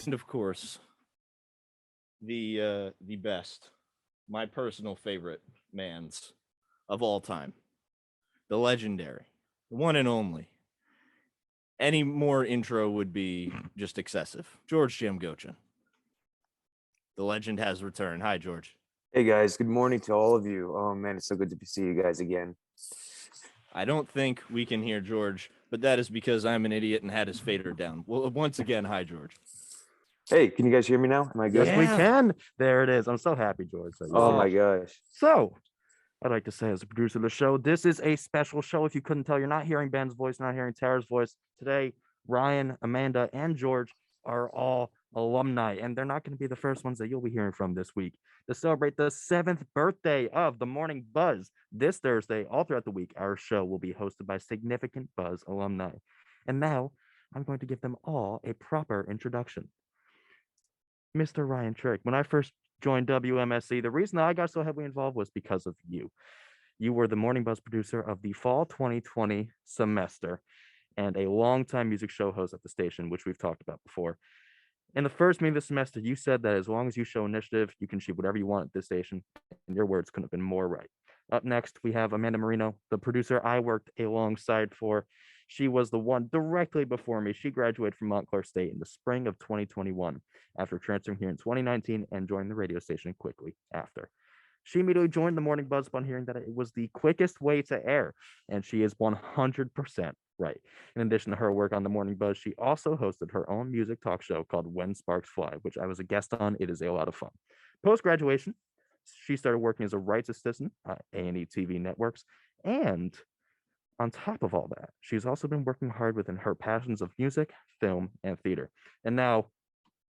And of course, the best, my personal favorite man's of all time, the legendary, the one and only. Any more intro would be just excessive. George Jamgochin. The legend has returned. Hi, George. Hey guys, good morning to all of you. Oh man, it's so good to see you guys again. I don't think we can hear George, but that is because I'm an idiot and had his fader down. Well, once again, hi, George. Hey, can you guys hear me now? Am I good? Yes, we Yeah. can. There it is. I'm so happy, George. that you're Oh here. my gosh. So, I'd like to say, as a producer of the show, this is a special show. If you couldn't tell, you're not hearing Ben's voice, not hearing Tara's voice. Today, Ryan, Amanda, and George are all alumni, and they're not going to be the first ones that you'll be hearing from this week. To celebrate the 7th birthday of the Morning Buzz this Thursday, all throughout the week, our show will be hosted by significant Buzz alumni. And now, I'm going to give them all a proper introduction. Mr. Ryan Trick, when I first joined WMSC, the reason I got so heavily involved was because of you. You were the Morning Buzz producer of the fall 2020 semester and a longtime music show host at the station, which we've talked about before. In the first meeting of the semester, you said that as long as you show initiative, you can achieve whatever you want at this station, and your words couldn't have been more right. Up next, we have Amanda Marino, the producer I worked alongside for. She was the one directly before me. She graduated from Montclair State in the spring of 2021 after transferring here in 2019 and joined the radio station quickly after. She immediately joined the Morning Buzz upon hearing that it was the quickest way to air, and she is 100% right. In addition to her work on the Morning Buzz, she also hosted her own music talk show called When Sparks Fly, which I was a guest on. It is a lot of fun. Post-graduation, she started working as a rights assistant at A&E TV Networks, and on top of all that, she's also been working hard within her passions of music, film, and theater. And now,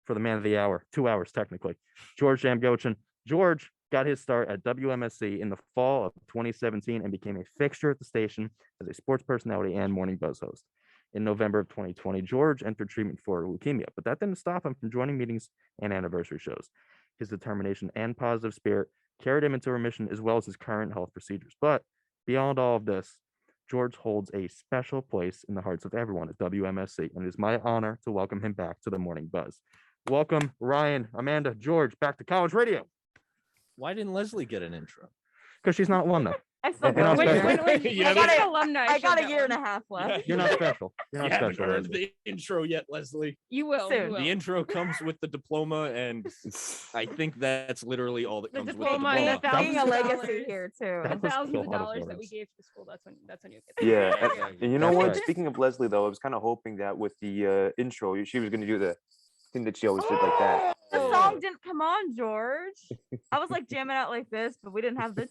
for the man of the hour, 2 hours technically, George Jamgochin. George got his start at WMSC in the fall of 2017 and became a fixture at the station as a sports personality and Morning Buzz host. In November of 2020, George entered treatment for leukemia, but that didn't stop him from joining meetings and anniversary shows. His determination and positive spirit carried him into remission as well as his current health procedures. But beyond all of this, George holds a special place in the hearts of everyone at WMSC, and it is my honor to welcome him back to the Morning Buzz. Welcome, Ryan, Amanda, George, back to college radio. Why didn't Leslie get an intro? Because she's not alumni. I still You're not wait, special. wait, You I got haven't- an alumni. I got a should year and know. a half left. You're not special. You're You not haven't special. earned Leslie. the intro yet, Leslie. You will. Soon. You will. The intro comes with the diploma, and I think that's literally all that The comes with the diploma and the diploma. Being a $1,000 legacy here too. That The was thousands a of lot of dollars that we words. gave to the school. That's when you get. Yeah, Yeah, and you know That's what? right. Speaking of Leslie, though, I was kind of hoping that with the intro, she was going to do the thing that she always did like that. The song didn't come on, George. I was like jamming out like this, but we didn't have the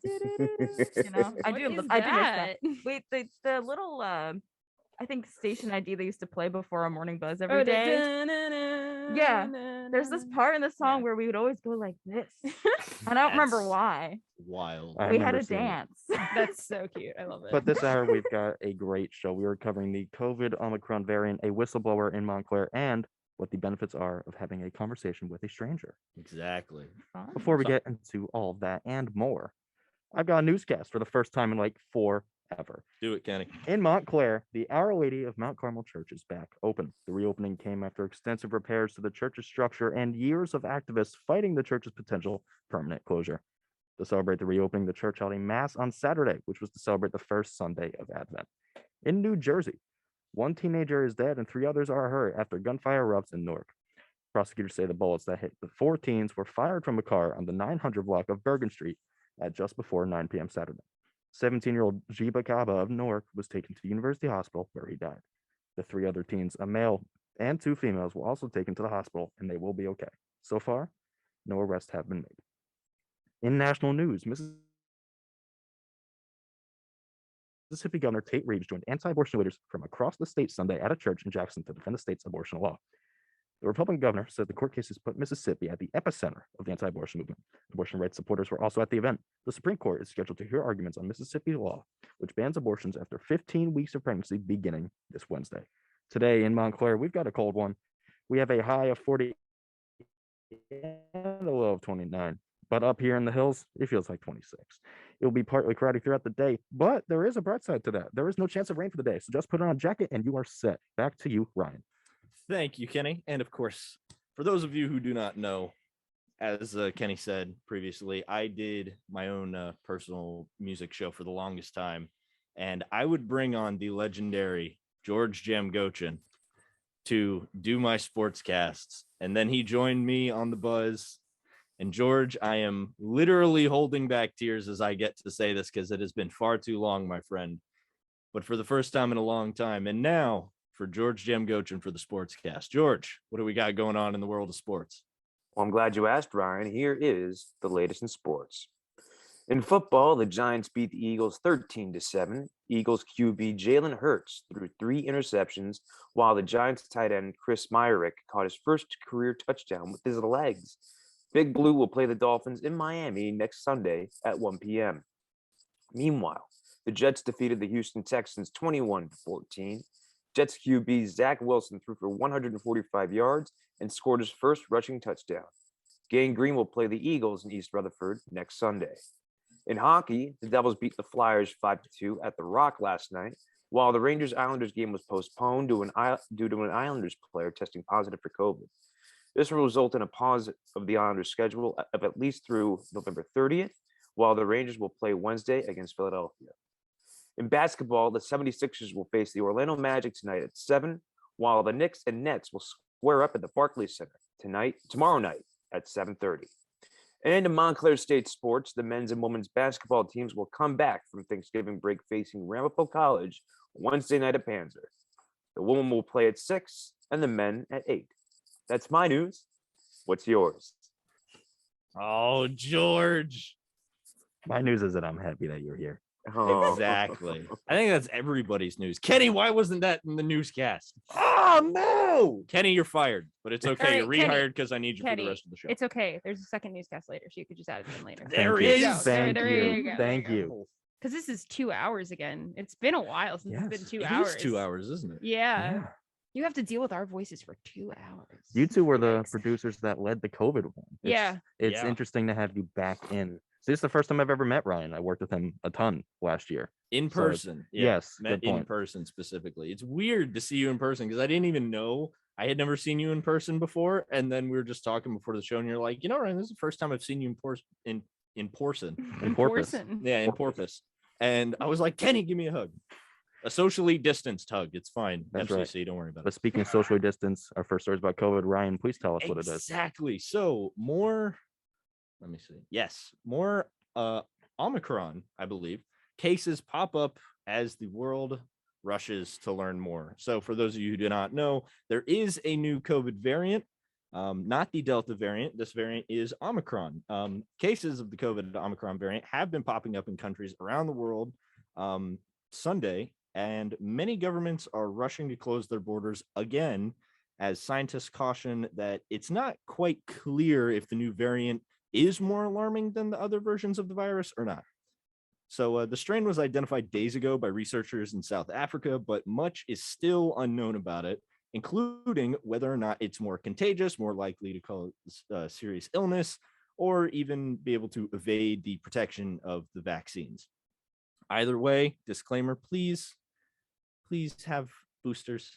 you know. I What do is I do miss that? that. Wait, the little I think station ID they used to play before our morning buzz Oh, every the day. dun-na-na, Yeah, na-na-na. There's this part in the song Yeah. where we would always go like this. I don't remember That's why. Wild. I We had remember a seeing it. dance. That's so cute. I love it. But this hour, we've got a great show. We are covering the COVID Omicron variant, a whistleblower in Montclair, and what the benefits are of having a conversation with a stranger. Exactly. Fun. Before we So- get into all of that and more, I've got a newscast for the first time in like forever. Do it, Kenny. In Montclair, the Our Lady of Mount Carmel Church is back open. The reopening came after extensive repairs to the church's structure and years of activists fighting the church's potential permanent closure. To celebrate the reopening, the church held a mass on Saturday, which was to celebrate the first Sunday of Advent. In New Jersey, one teenager is dead and 3 others are hurt after gunfire erupts in Newark. Prosecutors say the bullets that hit the 4 teens were fired from a car on the 900 block of Bergen Street at just before 9 p.m. Saturday. 17-year-old Jiba Kaba of Newark was taken to the University Hospital where he died. The 3 other teens, a male and 2 females, were also taken to the hospital and they will be okay. So far, no arrests have been made. In national news, Mississippi Governor Tate Reeves joined anti-abortion leaders from across the state Sunday at a church in Jackson to defend the state's abortion law. The Republican governor said the court cases put Mississippi at the epicenter of the anti-abortion movement. Abortion rights supporters were also at the event. The Supreme Court is scheduled to hear arguments on Mississippi law, which bans abortions after 15 weeks of pregnancy beginning this Wednesday. Today in Montclair, we've got a cold one. We have a high of 40 and a low of 29. But up here in the hills, it feels like 26. It will be partly cloudy throughout the day, but there is a bright side to that. There is no chance of rain for the day, so just put on a jacket and you are set. Back to you, Ryan. Thank you, Kenny. And of course, for those of you who do not know, as Kenny said previously, I did my own personal music show for the longest time, and I would bring on the legendary George Jamgochin to do my sports casts, and then he joined me on the buzz. And George, I am literally holding back tears as I get to say this because it has been far too long, my friend. But for the first time in a long time, and now for George Jamgochin for the Sportscast. George, what do we got going on in the world of sports? Well, I'm glad you asked, Ryan. Here is the latest in sports. In football, the Giants beat the Eagles 13-7. Eagles QB Jalen Hurts threw 3 interceptions, while the Giants tight end Chris Myrick caught his first career touchdown with his legs. Big Blue will play the Dolphins in Miami next Sunday at 1 p.m. Meanwhile, the Jets defeated the Houston Texans 21-14. Jets QB Zach Wilson threw for 145 yards and scored his first rushing touchdown. Gang Green will play the Eagles in East Rutherford next Sunday. In hockey, the Devils beat the Flyers 5-2 at the Rock last night, while the Rangers-Islanders game was postponed due to an Islanders player testing positive for COVID. This will result in a pause of the Islanders' schedule of at least through November 30th, while the Rangers will play Wednesday against Philadelphia. In basketball, the 76ers will face the Orlando Magic tonight at 7, while the Knicks and Nets will square up at the Barclays Center tomorrow night at 7:30. And in Montclair State sports, the men's and women's basketball teams will come back from Thanksgiving break facing Ramapo College Wednesday night at Panzer. The women will play at 6 and the men at 8. That's my news. What's yours? Oh, George. My news is that I'm happy that you're here. Oh. Exactly. I think that's everybody's news. Kenny, why wasn't that in the newscast? Oh, no. Kenny, you're fired, but it's okay. right, You're Kenny, rehired because I need you for Kenny, the rest of the show. It's okay. There's a second newscast later, so you could just add it in later. There Thank you. is. There- Thank there you. you go, there Thank you you. Because this is 2 hours again. It's been a while since it's Yes, been 2 It hours. is 2 hours, isn't it? Yeah. Yeah. You have to deal with our voices for 2 hours. You two were the Yikes. producers that led the COVID one. Yeah. It's Yeah. interesting to have you back in. So this is the first time I've ever met Ryan. I worked with him a ton last year. In So it's- person. yes, Met good in point. person specifically. It's weird to see you in person because I didn't even know. I had never seen you in person before. And then we were just talking before the show, and you're like, you know, Ryan, this is the first time I've seen you in person. In person. In Porpoise. person. Yeah, in Porpoise. Porpoise. And I was like, Kenny, give me a hug. A socially distanced hug. It's fine. That's right. FCC, don't worry about But it. speaking of socially distance, our first story is about COVID. Ryan, please tell us what it is. Exactly. So more, let me see. Yes, more Omicron, I believe, cases pop up as the world rushes to learn more. So for those of you who do not know, there is a new COVID variant, not the Delta variant. This variant is Omicron. Cases of the COVID Omicron variant have been popping up in countries around the world Sunday, and many governments are rushing to close their borders again as scientists caution that it's not quite clear if the new variant is more alarming than the other versions of the virus or not. So the strain was identified days ago by researchers in South Africa, but much is still unknown about it, including whether or not it's more contagious, more likely to cause serious illness, or even be able to evade the protection of the vaccines. Either way, disclaimer, please have boosters.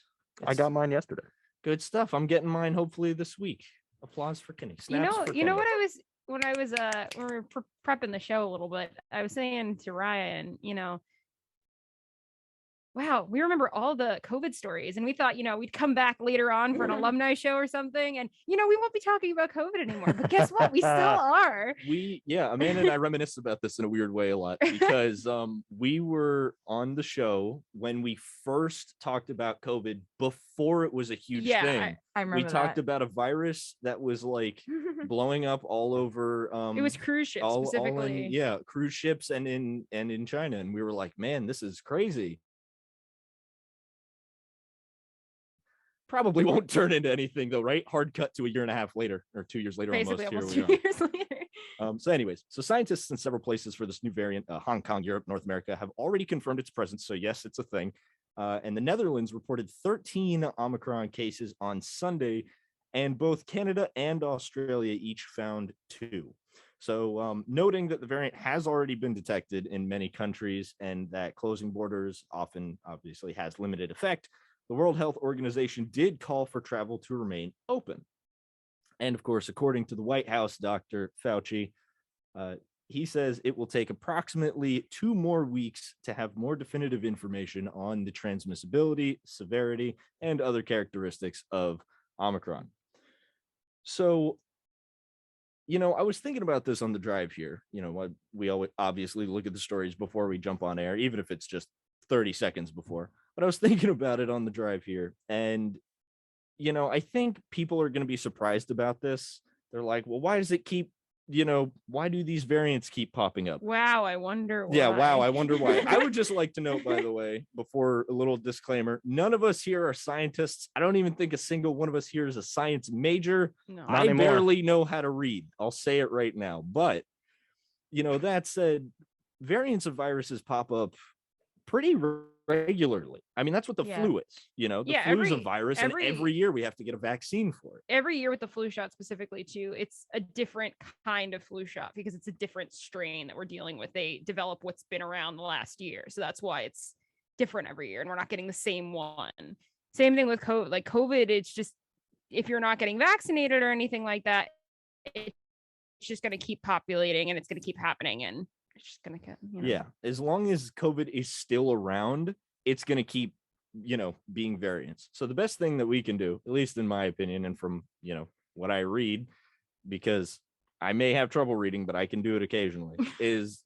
I got mine yesterday. Good stuff. I'm getting mine hopefully this week. Applause for Kenny. You Snaps know, for you know Kenny. what I was when I was when we were prepping the show a little bit. I was saying to Ryan, wow, we remember all the COVID stories, and we thought, we'd come back later on for an alumni show or something, and we won't be talking about COVID anymore. But guess what? We still are. Amanda and I reminisce about this in a weird way a lot because we were on the show when we first talked about COVID before it was a huge Yeah, thing. I remember We talked that. about a virus that was like blowing up all over It was cruise ships all specifically. in cruise ships and in China, and we were like, man, this is crazy. Probably won't turn into anything though, right? Hard cut to a year and a half later, or 2 years later. Basically, almost almost here 2 we are. years later. So anyways, scientists in several places for this new variant, Hong Kong, Europe, North America, have already confirmed its presence. So yes, it's a thing. And the Netherlands reported 13 Omicron cases on Sunday, and both Canada and Australia each found 2. So noting that the variant has already been detected in many countries and that closing borders often obviously has limited effect, the World Health Organization did call for travel to remain open. And of course, according to the White House, Dr. Fauci, he says it will take approximately 2 more weeks to have more definitive information on the transmissibility, severity, and other characteristics of Omicron. So, I was thinking about this on the drive here. We always obviously look at the stories before we jump on air, even if it's just 30 seconds before. But I was thinking about it on the drive here. And, I think people are going to be surprised about this. They're like, well, why does it keep, why do these variants keep popping up? Wow, I wonder why. Yeah, wow, I wonder why. I would just like to note, by the way, before a little disclaimer, none of us here are scientists. I don't even think a single one of us here is a science major. No. Not I anymore. barely know how to read. I'll say it right now. But, that said, variants of viruses pop up pretty regularly. I mean, that's what the Yeah. flu is. The Yeah, flu is a every- virus, every- and every year we have to get a vaccine for it. Every year with the flu shot specifically too, it's a different kind of flu shot because it's a different strain that we're dealing with. They develop what's been around the last year. So that's why it's different every year and we're not getting the same one. Same thing with COVID. Like COVID, it's just if you're not getting vaccinated or anything like that, it's just going to keep populating and it's going to keep happening and it's just going to get, Yeah, as long as COVID is still around, it's going to keep, being variants. So the best thing that we can do, at least in my opinion, and from, what I read, because I may have trouble reading, but I can do it occasionally, is,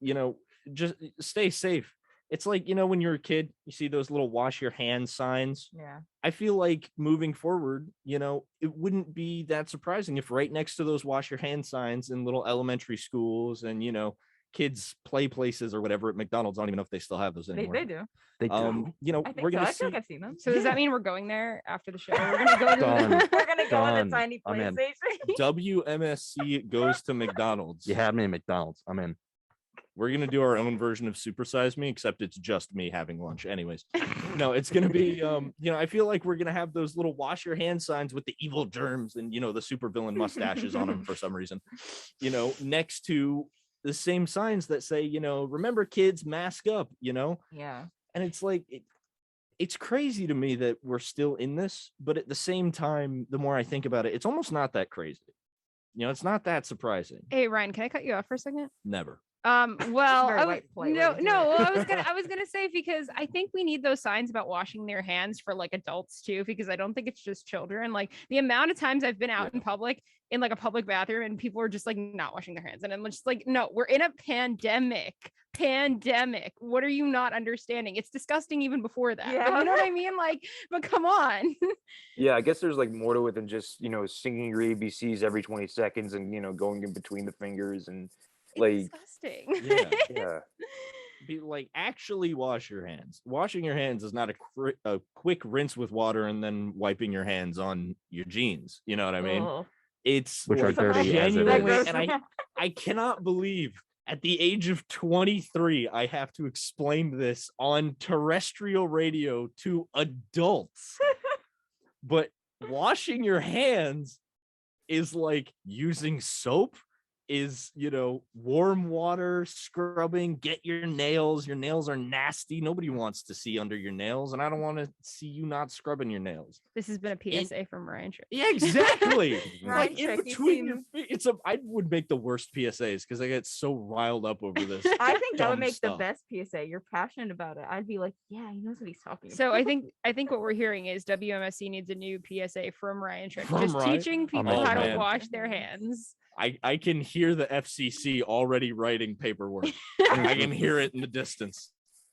just stay safe. It's like, when you're a kid, you see those little wash your hands signs. Yeah. I feel like moving forward, it wouldn't be that surprising if right next to those wash your hands signs in little elementary schools and, kids play places or whatever at McDonald's. I don't even know if they still have those anymore. They do. They do. I think we're so. gonna I see. feel like I've seen them. So does that mean we're going there after the show? We're going to go to Done. We're gonna go in Done. a tiny I'm in. PlayStation. WMSC goes to McDonald's. You had me at McDonald's. I'm in. We're gonna do our own version of Super Size Me, except it's just me having lunch. Anyways, no, it's gonna be I feel like we're gonna have those little wash your hand signs with the evil germs and the super villain mustaches on them for some reason. Next to the same signs that say, remember kids, mask up, Yeah. and it's like it's crazy to me that we're still in this, but at the same time, the more I think about it, it's almost not that crazy. It's not that surprising. Hey Ryan, can I cut you off for a second? Never. Well, very I white was, polite way no, to do no, it. I was gonna say because I think we need those signs about washing their hands for like adults too, because I don't think it's just children. Like the amount of times I've been out in public in like a public bathroom and people are just like not washing their hands, and I'm just like, no, we're in a pandemic. What are you not understanding? It's disgusting even before that. But Yeah. you know what I mean? Like, but come on. Yeah, I guess there's like more to it than just, singing your ABCs every 20 seconds and, going in between the fingers and It's like, disgusting. Yeah. yeah. Be like, actually wash your hands. Washing your hands is not a quick rinse with water and then wiping your hands on your jeans. You know what I mean? Ugh. It's Which are like dirty as it genuinely, is. and I cannot believe at the age of 23, I have to explain this on terrestrial radio to adults. But washing your hands is like using soap, is warm water, scrubbing, get your nails are nasty. Nobody wants to see under your nails, and I don't want to see you not scrubbing your nails. This has been a PSA from Ryan Tripp. Yeah, exactly. Ryan Like in Trick, you between your seem- feet, I would make the worst PSAs because I get so riled up over this. I think that would dumb make stuff. the best PSA. You're passionate about it. I'd be like, yeah, he knows what he's talking So about. I think what we're hearing is WMSC needs a new PSA from Ryan Tripp, From just Ryan? teaching people Oh, how to man. wash their hands. I can hear the FCC already writing paperwork. I can hear it in the distance.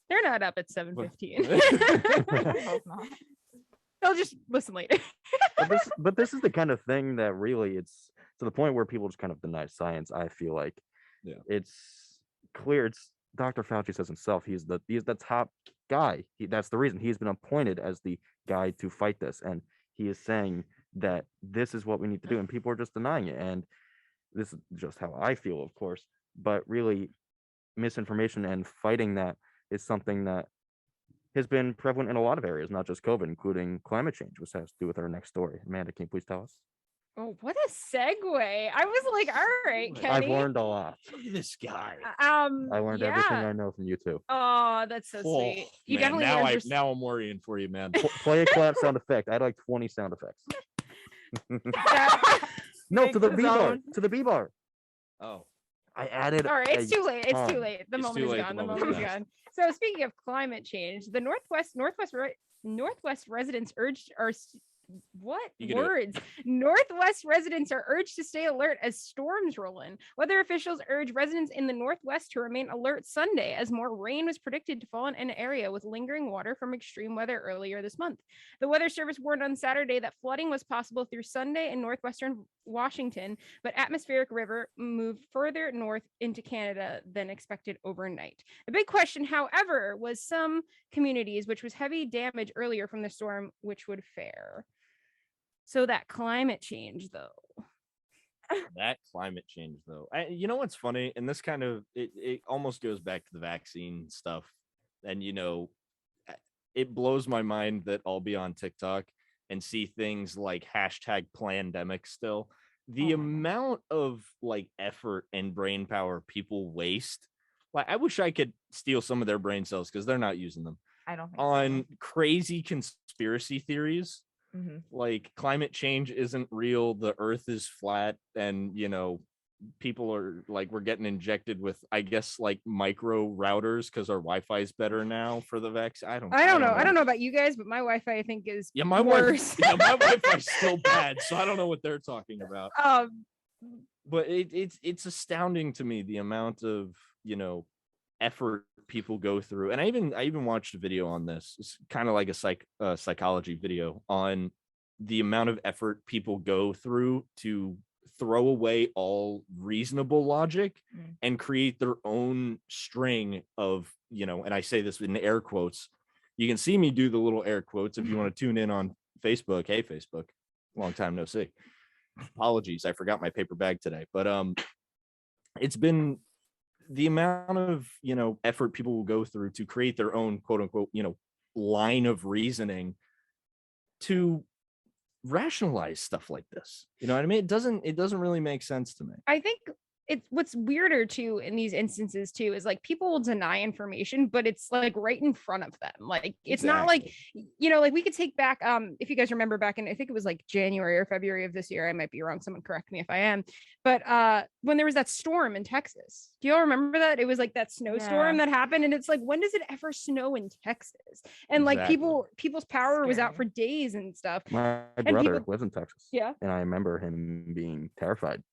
They're not up at 7:15. I hope not. They'll just listen later. But this is the kind of thing that really it's to the point where people just kind of deny science. I feel like Yeah. it's clear. It's Dr. Fauci says himself. He's the top guy. That's the reason he's been appointed as the guy to fight this, and he is saying that this is what we need to do, and people are just denying it. And this is just how I feel, of course. But really, misinformation and fighting that is something that has been prevalent in a lot of areas, not just COVID, including climate change, which has to do with our next story. Amanda, can you please tell us? Oh, what a segue. I was like, all right, Kenny. I've learned a lot. Look at this guy. I learned everything yeah. I know from you two. Oh, that's so Oh, sweet. You man, definitely understand. now I'm worrying for you, man. Play a clap sound effect. I had like 20 sound effects. No, Make to the the B bar. zone. To the B bar. Oh, I added. All right, it's a too late. It's too ton. late. The It's moment too is late, gone. the The moment moment is passed. gone. So speaking of climate change, the Northwest residents urged what You can do it. words? Northwest residents are urged to stay alert as storms roll in. Weather officials urge residents in the Northwest to remain alert Sunday as more rain was predicted to fall in an area with lingering water from extreme weather earlier this month. The Weather Service warned on Saturday that flooding was possible through Sunday in northwestern Washington, but atmospheric river moved further north into Canada than expected overnight. The big question, however, was some communities, which was heavy damage earlier from the storm, which would fare. So that climate change, though. that climate change though. You know what's funny? And this kind of it almost goes back to the vaccine stuff. And it blows my mind that I'll be on TikTok and see things like hashtag plandemic still. The Oh my God. amount of like effort and brain power people waste. Like I wish I could steal some of their brain cells because they're not using them I don't think on crazy conspiracy theories. so. Mhm. Like climate change isn't real, the earth is flat, and people are like we're getting injected with I guess like micro routers because our Wi-Fi is better now for the vaccine. I don't know. I don't know about you guys, but my Wi-Fi I think is Yeah, my worse. my Wi-Fi's still bad, so I don't know what they're talking about. But it's astounding to me the amount of effort people go through. And I even watched a video on this. It's kind of like a psychology video on the amount of effort people go through to throw away all reasonable logic and create their own string of and I say this in air quotes. You can see me do the little air quotes if you want to tune in on Facebook. Hey Facebook, long time no see. Apologies, I forgot my paper bag today. But it's been the amount of effort people will go through to create their own quote unquote line of reasoning to rationalize stuff like this. You know what I mean? It doesn't really make sense to me. I think it's what's weirder too in these instances too is like people will deny information, but it's like right in front of them. Like it's not like like we could take back if you guys remember back in I think it was like January or February of this year. I might be wrong. Someone correct me if I am. But when there was that storm in Texas, do y'all remember that? It was like that snowstorm that happened, and it's like when does it ever snow in Texas? And like people's power was out for days and stuff. My And brother people- lives in Texas. Yeah. And I remember him being terrified.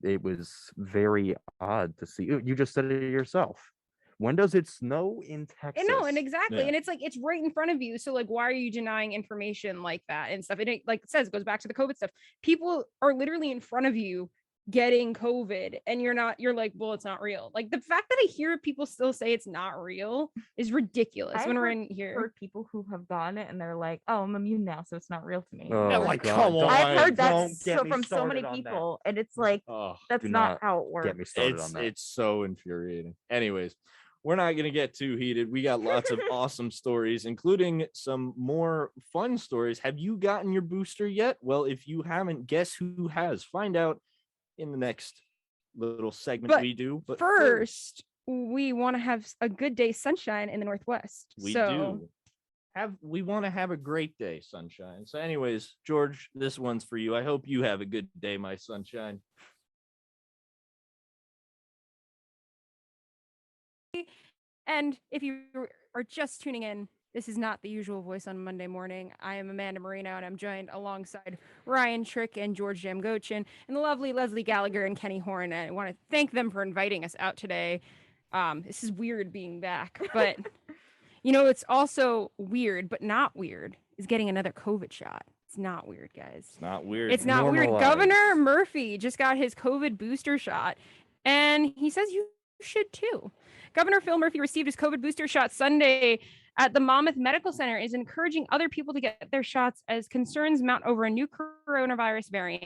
It was very odd to see. You just said it yourself. When does it snow in Texas? No, and exactly. Yeah. And it's like it's right in front of you. So like why are you denying information like that and stuff? And it like it says it goes back to the COVID stuff. People are literally in front of you getting COVID and you're like, well, it's not real. Like the fact that I hear people still say it's not real is ridiculous I've when we're in here. Heard people who have gotten it and they're like, "Oh, I'm immune now, so it's not real to me." Oh, like, God, come don't- on. I've heard that don't get me from so many started on that. people, and it's like Oh, that's do not not how it works. Get me started on that. it's so infuriating. Anyways, we're not going to get too heated. We got lots of awesome stories, including some more fun stories. Have you gotten your booster yet? Well, if you haven't, guess who has? Find out in the next little segment But we do. But First, we want to have a good day sunshine in the Northwest. we So do. We want to have a great day, sunshine. So anyways, George, this one's for you. I hope you have a good day, my sunshine. And if you are just tuning in, this is not the usual voice on Monday morning. I am Amanda Marino, and I'm joined alongside Ryan Trick and George Jamgochin and the lovely Leslie Gallagher and Kenny Horn. And I want to thank them for inviting us out today. This is weird being back, but it's also weird, but not weird, is getting another COVID shot. It's not weird, guys. It's not weird. It's not weird. Normalize. Governor Murphy just got his COVID booster shot, and he says you should too. Governor Phil Murphy received his COVID booster shot Sunday at the Monmouth Medical Center, is encouraging other people to get their shots as concerns mount over a new coronavirus variant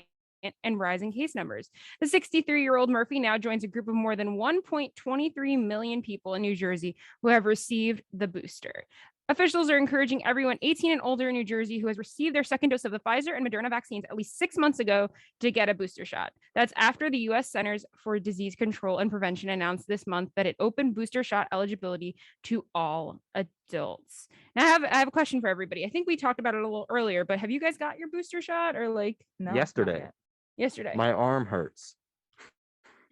and rising case numbers. The 63-year-old Murphy now joins a group of more than 1.23 million people in New Jersey who have received the booster. Officials are encouraging everyone 18 and older in New Jersey who has received their second dose of the Pfizer and Moderna vaccines at least 6 months ago to get a booster shot. That's after the U.S. Centers for Disease Control and Prevention announced this month that it opened booster shot eligibility to all adults. Now, I have a question for everybody. I think we talked about it a little earlier, but have you guys got your booster shot or like? No, not Yesterday. yet. Yesterday. My arm hurts.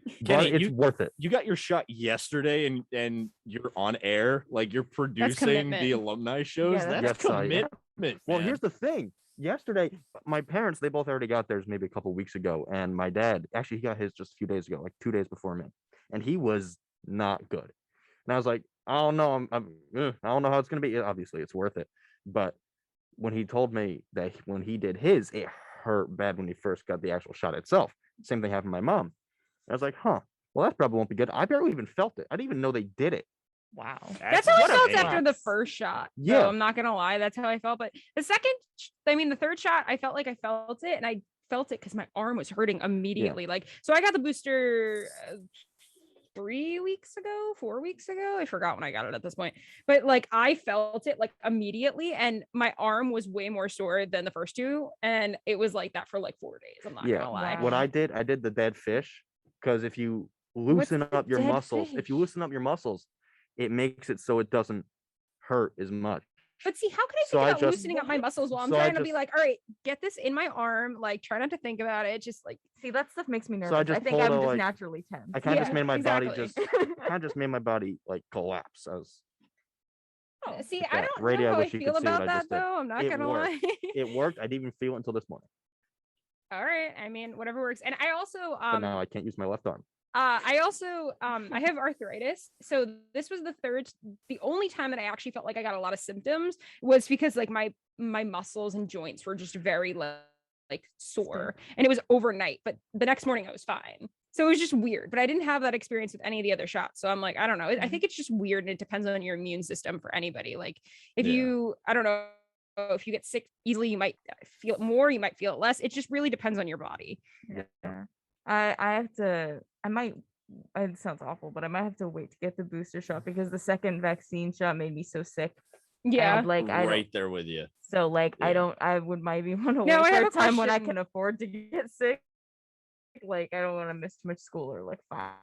But Kenny, it's worth it. You got your shot yesterday, and you're on air, like you're producing the commitment. alumni shows. Yeah, That's Yes, I am. commitment. Well, man. here's the thing. Yesterday, my parents, they both already got theirs maybe a couple weeks ago. And my dad, actually, he got his just a few days ago, like 2 days before me. And he was not good. And I was like, I don't know. I don't know how it's going to be. Obviously, it's worth it. But when he told me that when he did his, it hurt bad when he first got the actual shot itself. Same thing happened to my mom. I was like, huh, well, that probably won't be good. I barely even felt it. I didn't even know they did it. Wow. That's how I what a felt pain. after the first shot. Yeah. So I'm not gonna lie, that's how I felt. But the third shot, I felt like I felt it, and I felt it because my arm was hurting immediately. Like, so I got the booster 4 weeks ago. I forgot when I got it at this point, but like I felt it like immediately, and my arm was way more sore than the first two, and it was like that for like 4 days. I'm not Yeah. gonna lie. Wow. What I did the dead fish, because if you What's loosen the up your dead muscles, it makes it so it doesn't hurt as much. But see, how can I So think I about just- loosening up my muscles while I'm so I trying to be just- like, all right, get this in my arm, like try not to think about it, just like See, that stuff makes me nervous. So I I just think pulled I'm a, just like- naturally tense. I kind of just Yeah, made my body exactly. like collapse. I was see, like I that. don't Radio, know I how I wish you feel could see what about I that just did. though. I'm not It gonna worked. lie. It worked. I didn't even feel it until this morning. All right. I mean, whatever works. And I also But now I can't use my left arm. I have arthritis. So this was the only time that I actually felt like I got a lot of symptoms was because like my muscles and joints were just very like sore, and it was overnight, but the next morning I was fine. So it was just weird, but I didn't have that experience with any of the other shots. So I'm like, I don't know. I think it's just weird, and it depends on your immune system for anybody. Like if Yeah. I don't know, if you get sick easily, you might feel it more, you might feel it less. It just really depends on your body. Yeah. I have to. I might. It sounds awful, but I might have to wait to get the booster shot because the second vaccine shot made me so sick. Yeah. And, like I don't, right there with you. so like I Yeah. don't. I would maybe want to Now, wait I for have a a time when I question. can afford to get sick. Like I don't want to miss too much school or like five.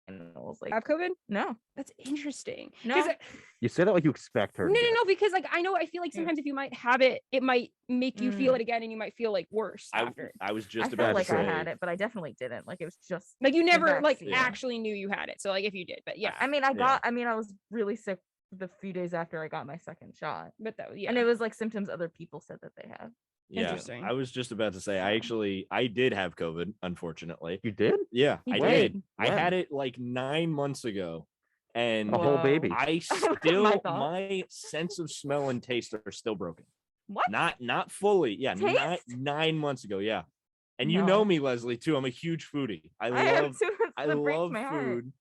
And I was like, Have COVID? no, That's interesting. No. 'Cause You say that like you expect her. No, to no, get no, because like I feel like Yeah. sometimes if you might have it, it might make you feel Mm. it again, and you might feel like worse after. I was I just felt about like to say. I had it, but I definitely didn't. Like it was just. Like you never like vaccine. Yeah. actually knew you had it. So like if you did, but yeah, I mean, I Yeah. got. I mean, I was really sick the few days after I got my second shot, but that yeah. and it was like symptoms other people said that they had. Yeah, Interesting. I was just about to say. I did have COVID, unfortunately. You did? Yeah, You I did? did. I had it like 9 months ago, and A whole Whoa. baby. I My still thoughts. my sense of smell and taste are still broken. What? Not fully. Yeah, Taste? 9 months ago. Yeah, and you know No. me, Leslie, too. I'm a huge foodie. I am love too. I That breaks love my heart. food,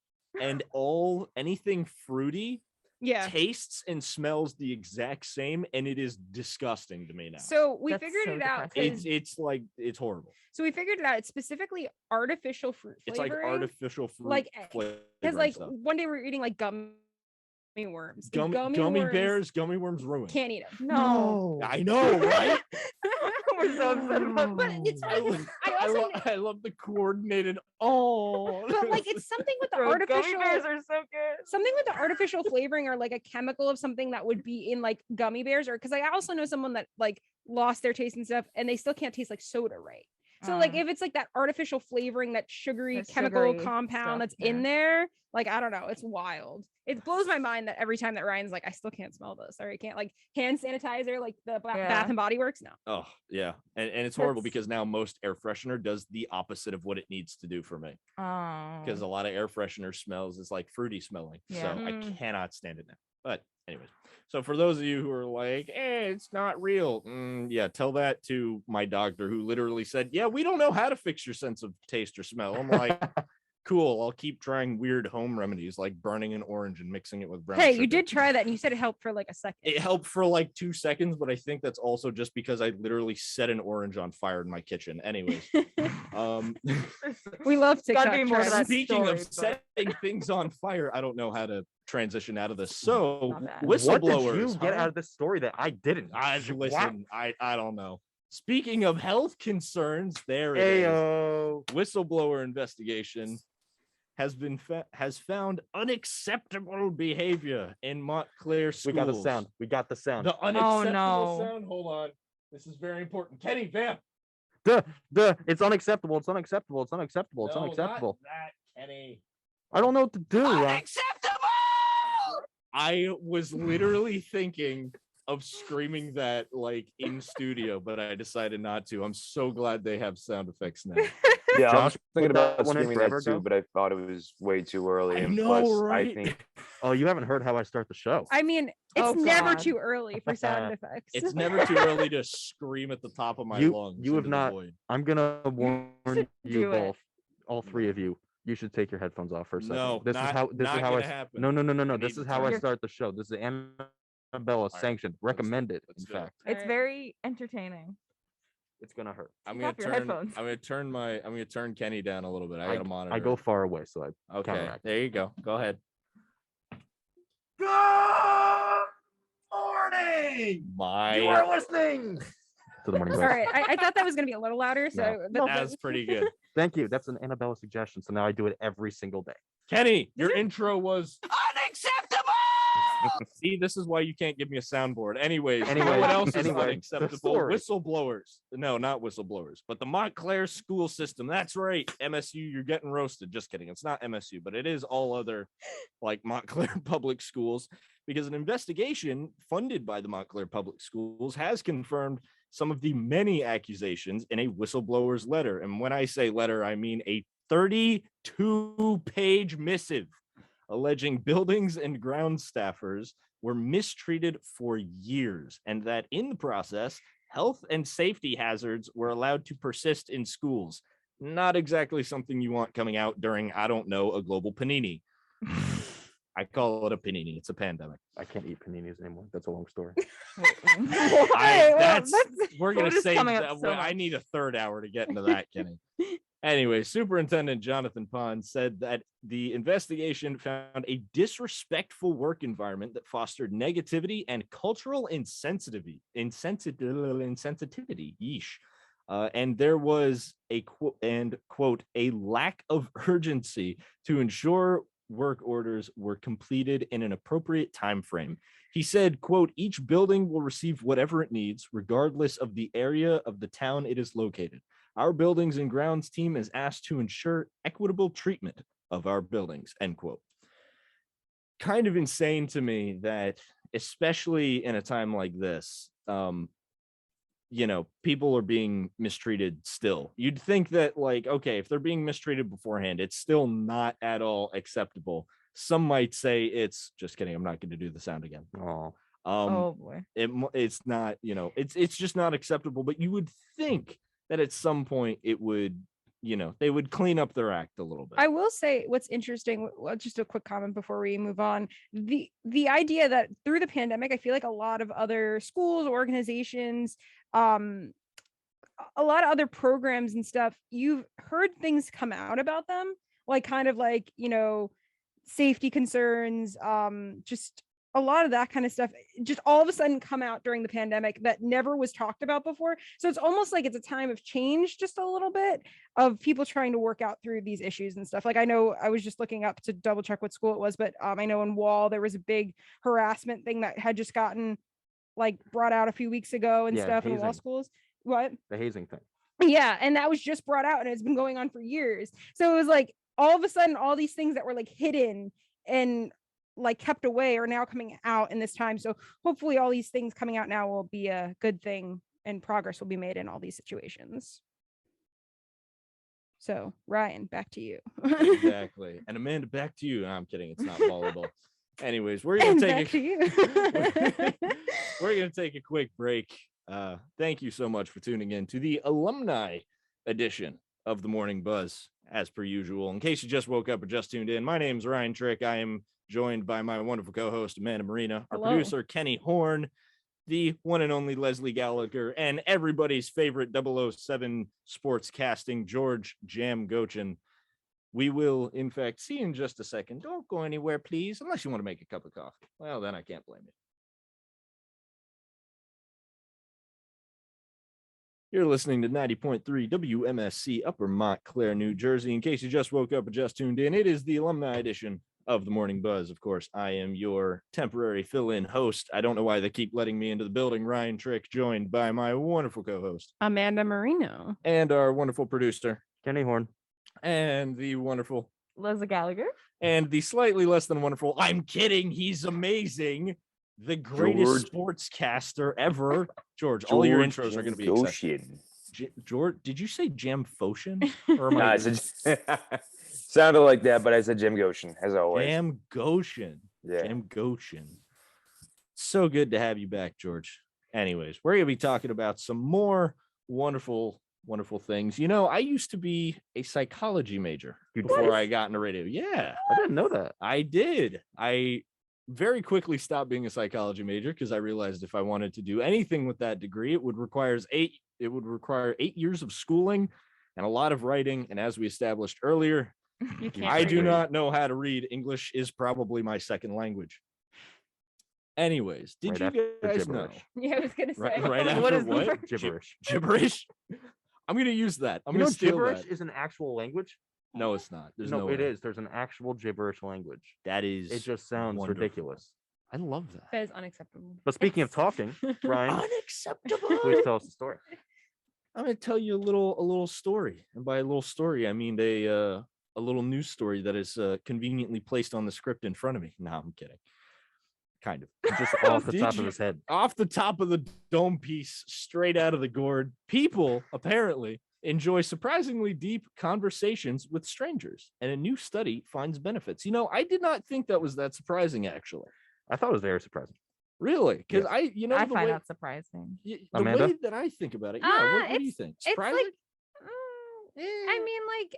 and anything fruity yeah. tastes and smells the exact same, and it is disgusting to me now. So we That's figured so it out. depressing. 'Cause- it's like it's horrible. So we figured it out. It's specifically artificial fruit It's like flavoring. artificial fruit like, flavor Because and like stuff. one day we were eating like gummy worms. The Gummy worms bears, gummy worms ruined. can't eat them. No. I know, right? We're so upset about But that. it's funny 'cause I also I love the coordinated. Oh, but like it's something with the Bro, artificial gummy bears are so good. something with the artificial flavoring or like a chemical of something that would be in like gummy bears, or because I also know someone that like lost their taste and stuff and they still can't taste like soda right. So like if it's like that artificial flavoring, that sugary That chemical sugary compound stuff, that's in yeah. there, like I don't know, it's wild. It blows my mind that every time that Ryan's like, I still can't smell this, or I can't like hand sanitizer, like the Yeah. Bath and Body Works. No. oh yeah, and it's horrible That's- because now most air freshener does the opposite of what it needs to do for me. Oh. Because a lot of air freshener smells is like fruity smelling, so Yeah. I Mm. cannot stand it now. But anyways, so for those of you who are like, it's not real, yeah, tell that to my doctor who literally said, yeah, we don't know how to fix your sense of taste or smell. I'm like, cool, I'll keep trying weird home remedies like burning an orange and mixing it with brown Hey, sugar. you did try that and you said it helped for like a second. It helped for like 2 seconds, but I think that's also just because I literally set an orange on fire in my kitchen. Anyways, um We love Gotta TikTok be more to trends. that speaking story, of but- setting things on fire, I don't know how to transition out of this. So Not bad. What did whistleblowers, you get huh? out of this story that I didn't? I Wow. listen, I don't know. Speaking of health concerns, there it is. Ayo. Whistleblower investigation has found unacceptable behavior in Montclair We schools. got the sound. We got the sound. The unacceptable no. sound. Hold on. This is very important. Kenny, vamp. It's unacceptable. It's unacceptable. It's unacceptable. It's No, not unacceptable. that, Kenny. I don't know what to do. Ryan. Unacceptable! I was literally thinking of screaming that like in studio, but I decided not to. I'm so glad they have sound effects now. Yeah, I Josh, was thinking put that about one in screaming that forever too, ago. but I thought it was way too early. I And know, plus, right? I think Oh, you haven't heard how I start the show. I mean, it's Oh, never God. too early for sound effects. It's never too early to scream at the top of my lungs. You have into the not- void. I'm gonna warn you do it. both, all three of you. You should take your headphones off for a second. No, this not, is how. This not is how gonna I. happen. No. I This need is to how I turn- start the show. This is Annabella right, sanctioned, let's- recommended. let's In do it. fact, It's Alright. very entertaining. it's gonna hurt. I'm Take gonna off your turn. headphones. I'm gonna turn Kenny down a little bit. I got to monitor. I go it. far away, so I. Okay, counteract. there you go. Go ahead. Good morning. My listening to the morning. All Buzz. right. I thought that was going to be a little louder. So No. that's pretty good. Thank you. That's an Annabella suggestion. So now I do it every single day. Kenny, your intro was unacceptable. See, this is why you can't give me a soundboard. Anyways, you know Anyway, what else is anyway, the unacceptable? story. Whistleblowers. No, not whistleblowers, but the Montclair school system. That's right. MSU, you're getting roasted. Just kidding. It's not MSU, but it is all other like Montclair public schools because an investigation funded by the Montclair public schools has confirmed some of the many accusations in a whistleblower's letter. And when I say letter, I mean a 32-page missive alleging buildings and ground staffers were mistreated for years, and that in the process, health and safety hazards were allowed to persist in schools. Not exactly something you want coming out during, I don't know, a global panini. I call it a panini. It's a pandemic. I can't eat paninis anymore. That's a long story. We're gonna food is say coming up that so I much. need a third hour to get into that, Kenny. Anyway, Superintendent Jonathan Pond said that the investigation found a disrespectful work environment that fostered negativity and cultural insensitivity. Yeesh. And there was a quote, a lack of urgency to ensure work orders were completed in an appropriate time frame. He said, quote, each building will receive whatever it needs, regardless of the area of the town it is located. Our buildings and grounds team is asked to ensure equitable treatment of our buildings, end quote. Kind of insane to me that, especially in a time like this, people are being mistreated still. You'd think that, like, okay, if they're being mistreated beforehand, it's still not at all acceptable. Some might say it's just kidding. I'm not going to do the sound again. Oh, Oh boy. It's not, it's just not acceptable. But you would think that at some point it would, they would clean up their act a little bit. I will say what's interesting, just a quick comment before we move on. The idea that through the pandemic, I feel like a lot of other schools, organizations, a lot of other programs and stuff, you've heard things come out about them, like kind of like, safety concerns, just a lot of that kind of stuff just all of a sudden come out during the pandemic that never was talked about before. So it's almost like it's a time of change, just a little bit, of people trying to work out through these issues and stuff. Like, I know I was just looking up to double check what school it was, but I know in Wall there was a big harassment thing that had just gotten like brought out a few weeks ago and Yeah, stuff in Wall hazing. schools. What? the hazing thing. Yeah, and that was just brought out and it's been going on for years. So it was like all of a sudden all these things that were like hidden and like kept away are now coming out in this time. So hopefully all these things coming out now will be a good thing and progress will be made in all these situations. So Ryan, back to you. Exactly. And Amanda, back to you. No, I'm kidding. It's not volleyball. Anyways, we're gonna And take back to you. we're gonna take a quick break. Thank you so much for tuning in to the alumni edition of the Morning Buzz, as per usual. In case you just woke up or just tuned in, my name is Ryan Trick. I am joined by my wonderful co-host Amanda Marina, our Hello. producer Kenny Horn, the one and only Leslie Gallagher, and everybody's favorite 007 sports casting George Jam Gochin. We will, in fact, see you in just a second. Don't go anywhere, please, unless you want to make a cup of coffee. Well, then I can't blame you. You're listening to 90.3 WMSC Upper Montclair, New Jersey. In case you just woke up or just tuned in, it is the alumni edition of the Morning Buzz. Of course, I am your temporary fill-in host. I don't know why they keep letting me into the building. Ryan Trick, joined by my wonderful co-host Amanda Marino. and our wonderful producer Kenny Horn. and the wonderful Liza Gallagher. and the slightly less than wonderful. I'm kidding. He's amazing. The greatest sportscaster ever. George, all your intros are going to be exceptional. George, did you say Jam Foshin? Or am Nah, I I said, sounded like that, but I said Jim Goshen, as always. Jam Goshen? Yeah. Jam Goshen. So good to have you back, George. Anyways, we're going to be talking about some more wonderful things. You know, I used to be a psychology major before I got into radio. Yeah, I didn't know that. I did. I very quickly stopped being a psychology major because I realized if I wanted to do anything with that degree, it would require 8 years of schooling and a lot of writing. And as we established earlier, You can't I do read. not know how to read. English is probably my second language. Anyways, did Right you after guys know? gibberish. Yeah, I was gonna say. Right What after is the what? first- Gibberish. Gibberish. I'm gonna use that. I'm You know, gonna steal gibberish that. is an actual language. No, it's not. There's no, it way. is. There's an actual gibberish language. That is. It just sounds wonderful. ridiculous. I love that. That is unacceptable. But speaking of talking, Ryan, Unacceptable. please tell us the story. I'm gonna tell you a little story, and by a little story, I mean a little news story that is conveniently placed on the script in front of me. No, I'm kidding. Kind of. Just off the Did top you- of his head. Off the top of the dome piece, straight out of the gourd. People apparently enjoy surprisingly deep conversations with strangers, and a new study finds benefits. You know, I did not think that was that surprising, actually. I thought it was very surprising. Really, because Yes. I I the find way, that surprising. the Amanda? way that I think about it. Yeah, what do you think? It's Surprising? like, I mean, like,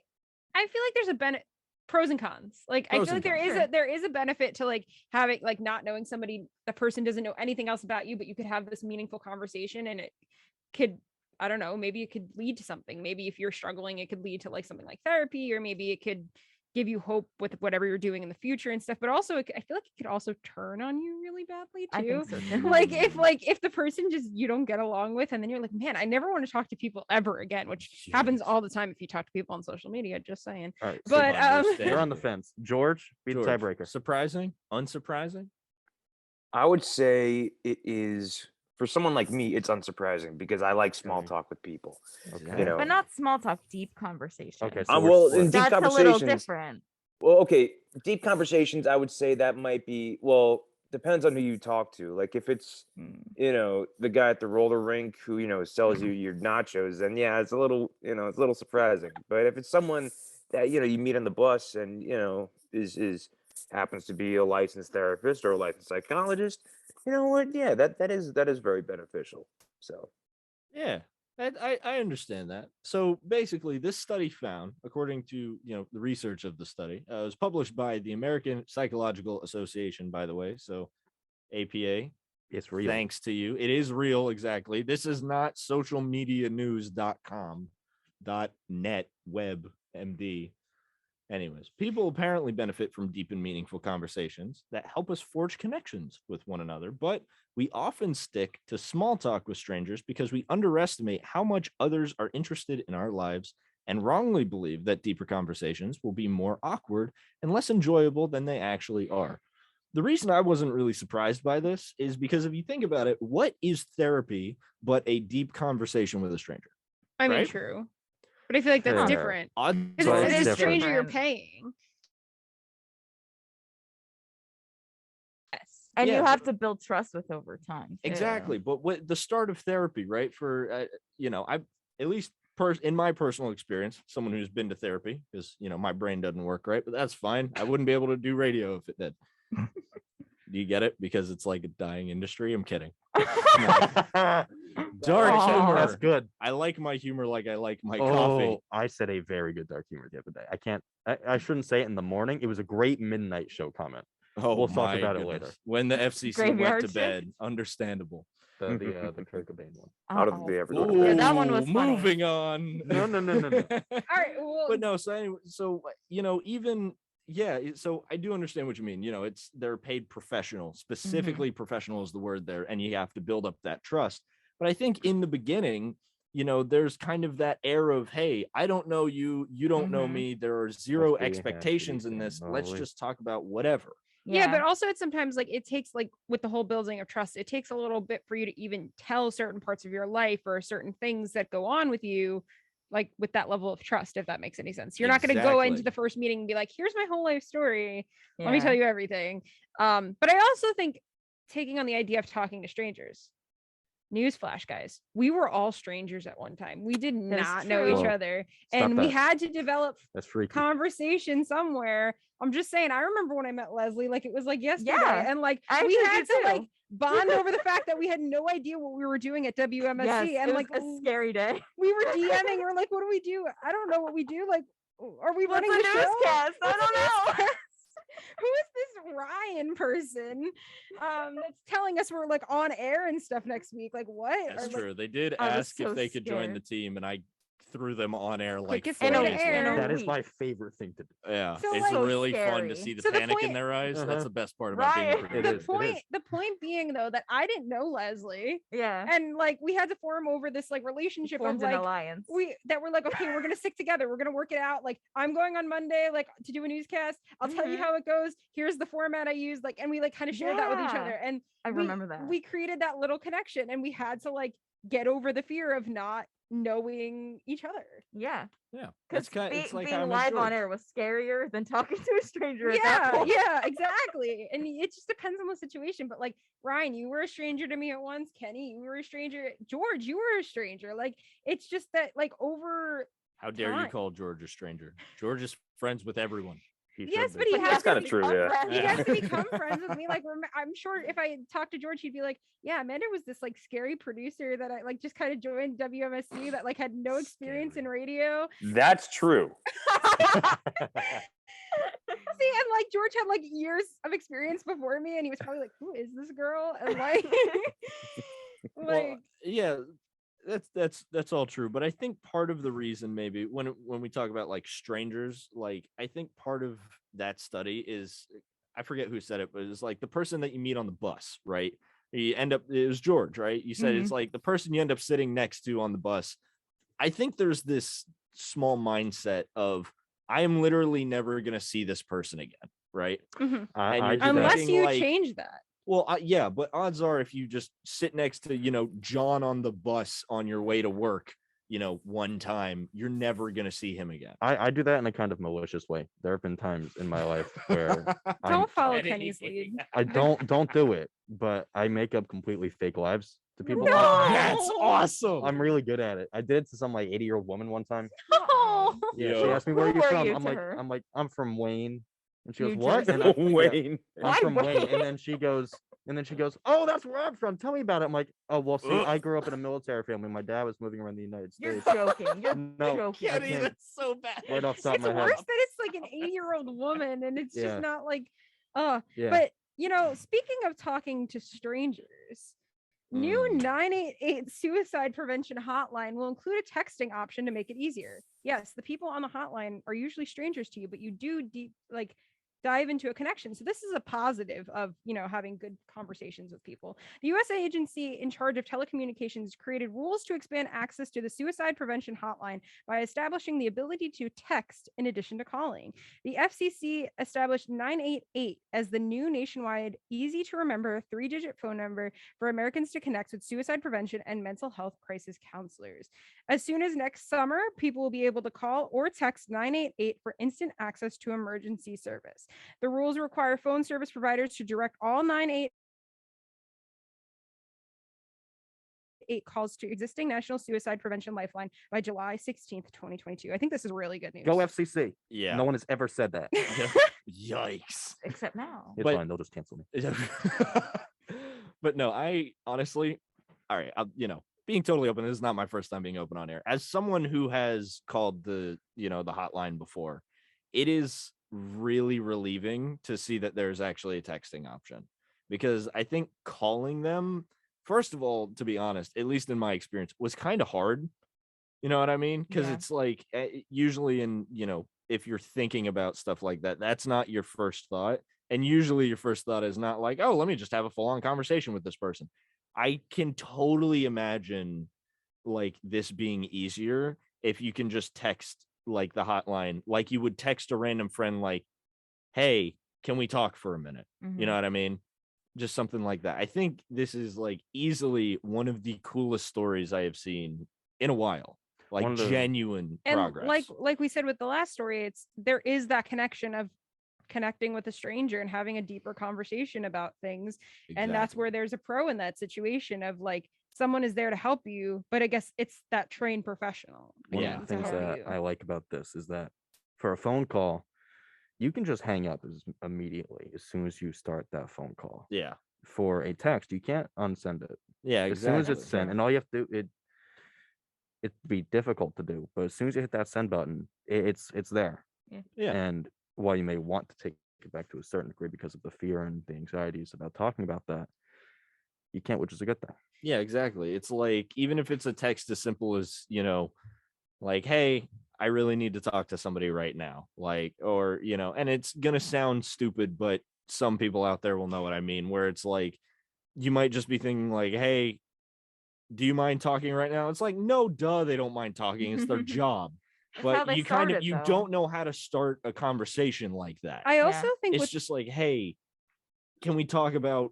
I feel like there's a pros and cons. Like, I Pros feel and like cons. there is a benefit to like having like not knowing somebody. The person doesn't know anything else about you, but you could have this meaningful conversation, and it could, I don't know, maybe it could lead to something. Maybe if you're struggling, it could lead to like something like therapy, or maybe it could give you hope with whatever you're doing in the future and stuff. But also, I feel like it could also turn on you really badly too. I think so too. If the person just you don't get along with, and then you're like, man, I never want to talk to people ever again, which happens Jeez. all the time if you talk to people on social media. Just saying. All right. But Understand. You're on the fence. George, be the George, tiebreaker. Surprising? Unsurprising? I would say it is, for someone like me, it's unsurprising because I like small Okay. talk with people. Okay. You know, But not small talk, deep conversation. Okay, Uh, we're well, split. in deep That's a little conversations, different. well, okay, deep conversations, I would say that might be, well, depends on who you talk to. Like if it's, you know, the guy at the roller rink who, you know, sells you your nachos, then yeah, it's a little, you know, it's a little surprising. But if it's someone that, you know, you meet on the bus and, you know, is happens to be a licensed therapist or a licensed psychologist, you know what? Yeah, that is very beneficial. So Yeah, I understand that. So basically, this study found, according to the research of the study, it was published by the American Psychological Association, by the way. So APA, It's real. thanks to you. It is real, exactly. This is not socialmedianews.com, .net, web, MD. Anyways, people apparently benefit from deep and meaningful conversations that help us forge connections with one another, but we often stick to small talk with strangers because we underestimate how much others are interested in our lives and wrongly believe that deeper conversations will be more awkward and less enjoyable than they actually are. The reason I wasn't really surprised by this is because if you think about it, what is therapy but a deep conversation with a stranger? I mean, Right? true, but I feel like that's Fair. different Odds because So are it's it's a different. stranger you're Different. paying. Yes. And Yeah, you but- have to build trust with over time. too. Exactly. But what the start of therapy, right? For I at least in my personal experience, someone who's been to therapy, because my brain doesn't work right, but that's fine. I wouldn't be able to do radio if it did. Do you get it? Because it's like a dying industry. I'm kidding. Dark Aw. humor. That's good. I like my humor like I like my coffee. Oh, I said a very good dark humor the other day. I shouldn't say it in the morning. It was a great midnight show comment. Oh, We'll talk my about it later. goodness. When the FCC Graveyard went to shift? bed, understandable. The Kurt Cobain one. how did Uh-oh. they ever? Yeah, that one was Ooh, funny. moving on. No. All right. Well, But no, so anyway, even so I do understand what you mean. They're paid professional, specifically professional is the word there, and you have to build up that trust. But I think in the beginning, there's kind of that air of, hey, I don't know you, you don't know Mhm. me, there are zero be happy expectations in this, let's family. just talk about whatever. Yeah, but also it's sometimes like it takes like with the whole building of trust, it takes a little bit for you to even tell certain parts of your life or certain things that go on with you, like with that level of trust, if that makes any sense. You're not going to go into Exactly. the first meeting and be like, here's my whole life story. Let me Yeah. tell you everything. But I also think taking on the idea of talking to strangers. Newsflash, guys. We were all strangers at one time. We did That is not know each true. Whoa, other. stop And we that. had to develop That's freaky. conversation somewhere. I'm just saying, I remember when I met Leslie, like it was like yesterday. Yeah, And like I we actually had do to like too. bond over the fact that we had no idea what we were doing at WMSC. Yes, And it was like a scary day. we were DMing, we're like, what do we do? I don't know what we do. Like, are we What's running a the show? newscast? I What's a don't know. newscast? Who is this Ryan person that's telling us we're like on air and stuff next week? Like what? That's Or, like, true. They did I was ask so if they could join the scared. team, and I threw them on air like Quickest 4 way to days air. later. That is week. my favorite thing to do. Yeah, So, it's like- So really fun to scary. see the So the panic in point- their eyes. Uh-huh. That's the best part about being a Ryan- It producer. is, it is. the point being though that I didn't know Leslie, Yeah. and like we had to form over this like relationship of Formed an like alliance. we're like, okay, we're gonna stick together, we're gonna work it out. Like I'm going on Monday like to do a newscast, I'll tell you Mhm. how it goes, here's the format I use, like, and we like kind of shared that with each Yeah. other, and I we- remember that. we created that little connection, and we had to like get over the fear of not knowing each other. Yeah. Yeah, Because it's kind. It's like being how I met live on George. air was scarier than talking to a stranger at that Yeah, point. yeah, exactly. And it just depends on the situation. But like Ryan, you were a stranger to me at once. Kenny, you were a stranger. George, you were a stranger. Like it's just that like over. How dare you time. call George a stranger? George is friends with everyone. He should Yes, be. but he But has That's to kinda be- true, yeah. He has to become friends with me. Like I'm sure if I talked to George, he'd be like, "Yeah, Amanda was this like scary producer that I like just kind of joined WMSC that like had no experience in radio." That's true. See, and like George had like years of experience before me, and he was probably like, "Who is this girl?" And like, Well, like yeah, that's all true. But I think part of the reason, maybe when we talk about like strangers, like I think part of that study is, I forget who said it, but it's like the person that you meet on the bus, right? You end up, it was George, right? You said it's like the person you end up sitting next to on the bus. I think there's this small mindset of, I am literally never gonna see this person again, right? mhm. And I you're do that. unless thinking, you like, change that. Well, yeah, but odds are if you just sit next to, John on the bus on your way to work, one time, you're never going to see him again. I do that in a kind of malicious way. There have been times in my life where I'm- Don't follow Kenny. Kenny's lead. I don't do it, but I make up completely fake lives to people. No! That's awesome. I'm really good at it. I did it to some like 80-year-old woman one time. Oh, Yeah, she Yo. asked me where are Who you were from. you I'm to like, her? I'm from Wayne, and she goes, New what? Jersey. And I, yeah, Wayne. I'm Why from Wayne, Wayne? and then she goes, oh, that's where I'm from. Tell me about it. I'm like, oh well, see, I grew up in a military family. My dad was moving around the United You're States. joking. You're No, joking. I Kenny, can't- that's so bad. right off the top it's of my worse head. that it's like an 80-year-old woman, and it's Yeah. just not like, Yeah. But speaking of talking to strangers, new 988 suicide prevention hotline will include a texting option to make it easier. Yes, the people on the hotline are usually strangers to you, but you do dive into a connection. So this is a positive of, having good conversations with people. The US agency in charge of telecommunications created rules to expand access to the suicide prevention hotline by establishing the ability to text in addition to calling. The FCC established 988 as the new nationwide, easy to remember 3-digit phone number for Americans to connect with suicide prevention and mental health crisis counselors. As soon as next summer, people will be able to call or text 988 for instant access to emergency service. The rules require phone service providers to direct all 988 calls to existing National Suicide Prevention Lifeline by July 16th, 2022. I think this is really good news. Go FCC. Yeah. No one has ever said that. Yikes. Except now. It's But- fine. They'll just cancel me. But no, I honestly, all right, being totally open, this is not my first time being open on air. As someone who has called the hotline before, it is really relieving to see that there's actually a texting option, because I think calling them, first of all, to be honest, at least in my experience, was kind of hard. You know what I mean? Because Yeah. it's like usually if you're thinking about stuff like that, that's not your first thought. And usually your first thought is not like, oh, let me just have a full-on conversation with this person. I can totally imagine like this being easier if you can just text like the hotline, like you would text a random friend, like, hey, can we talk for a minute? You know Mhm. what I mean? Just something like that. I think this is like easily one of the coolest stories I have seen in a while. Like One of the- genuine And progress. like we said with the last story, it's there is that connection of connecting with a stranger and having a deeper conversation about things. And that's Exactly. where there's a pro in that situation of like someone is there to help you, but I guess it's that trained professional One Yeah. of the to things help that you. I like about this is that for a phone call, you can just hang up immediately as soon as you start that phone call. Yeah. For a text, you can't unsend it. Yeah, As soon as exactly. it's sent, and all you have to do, it'd be difficult to do, but as soon as you hit that send button, it's there. Yeah. And while you may want to take it back to a certain degree because of the fear and the anxieties about talking about that, you can't, which is a good thing. Yeah, exactly. It's like even if it's a text as simple as, like, hey, I really need to talk to somebody right now. Like, or, and it's gonna sound stupid, but some people out there will know what I mean, where it's like you might just be thinking like, hey, do you mind talking right now? It's like, no, duh, they don't mind talking. It's their job. That's how But they you start it, you though. don't know how to start a conversation like that. I Yeah. also think It's with just like, hey, can we talk about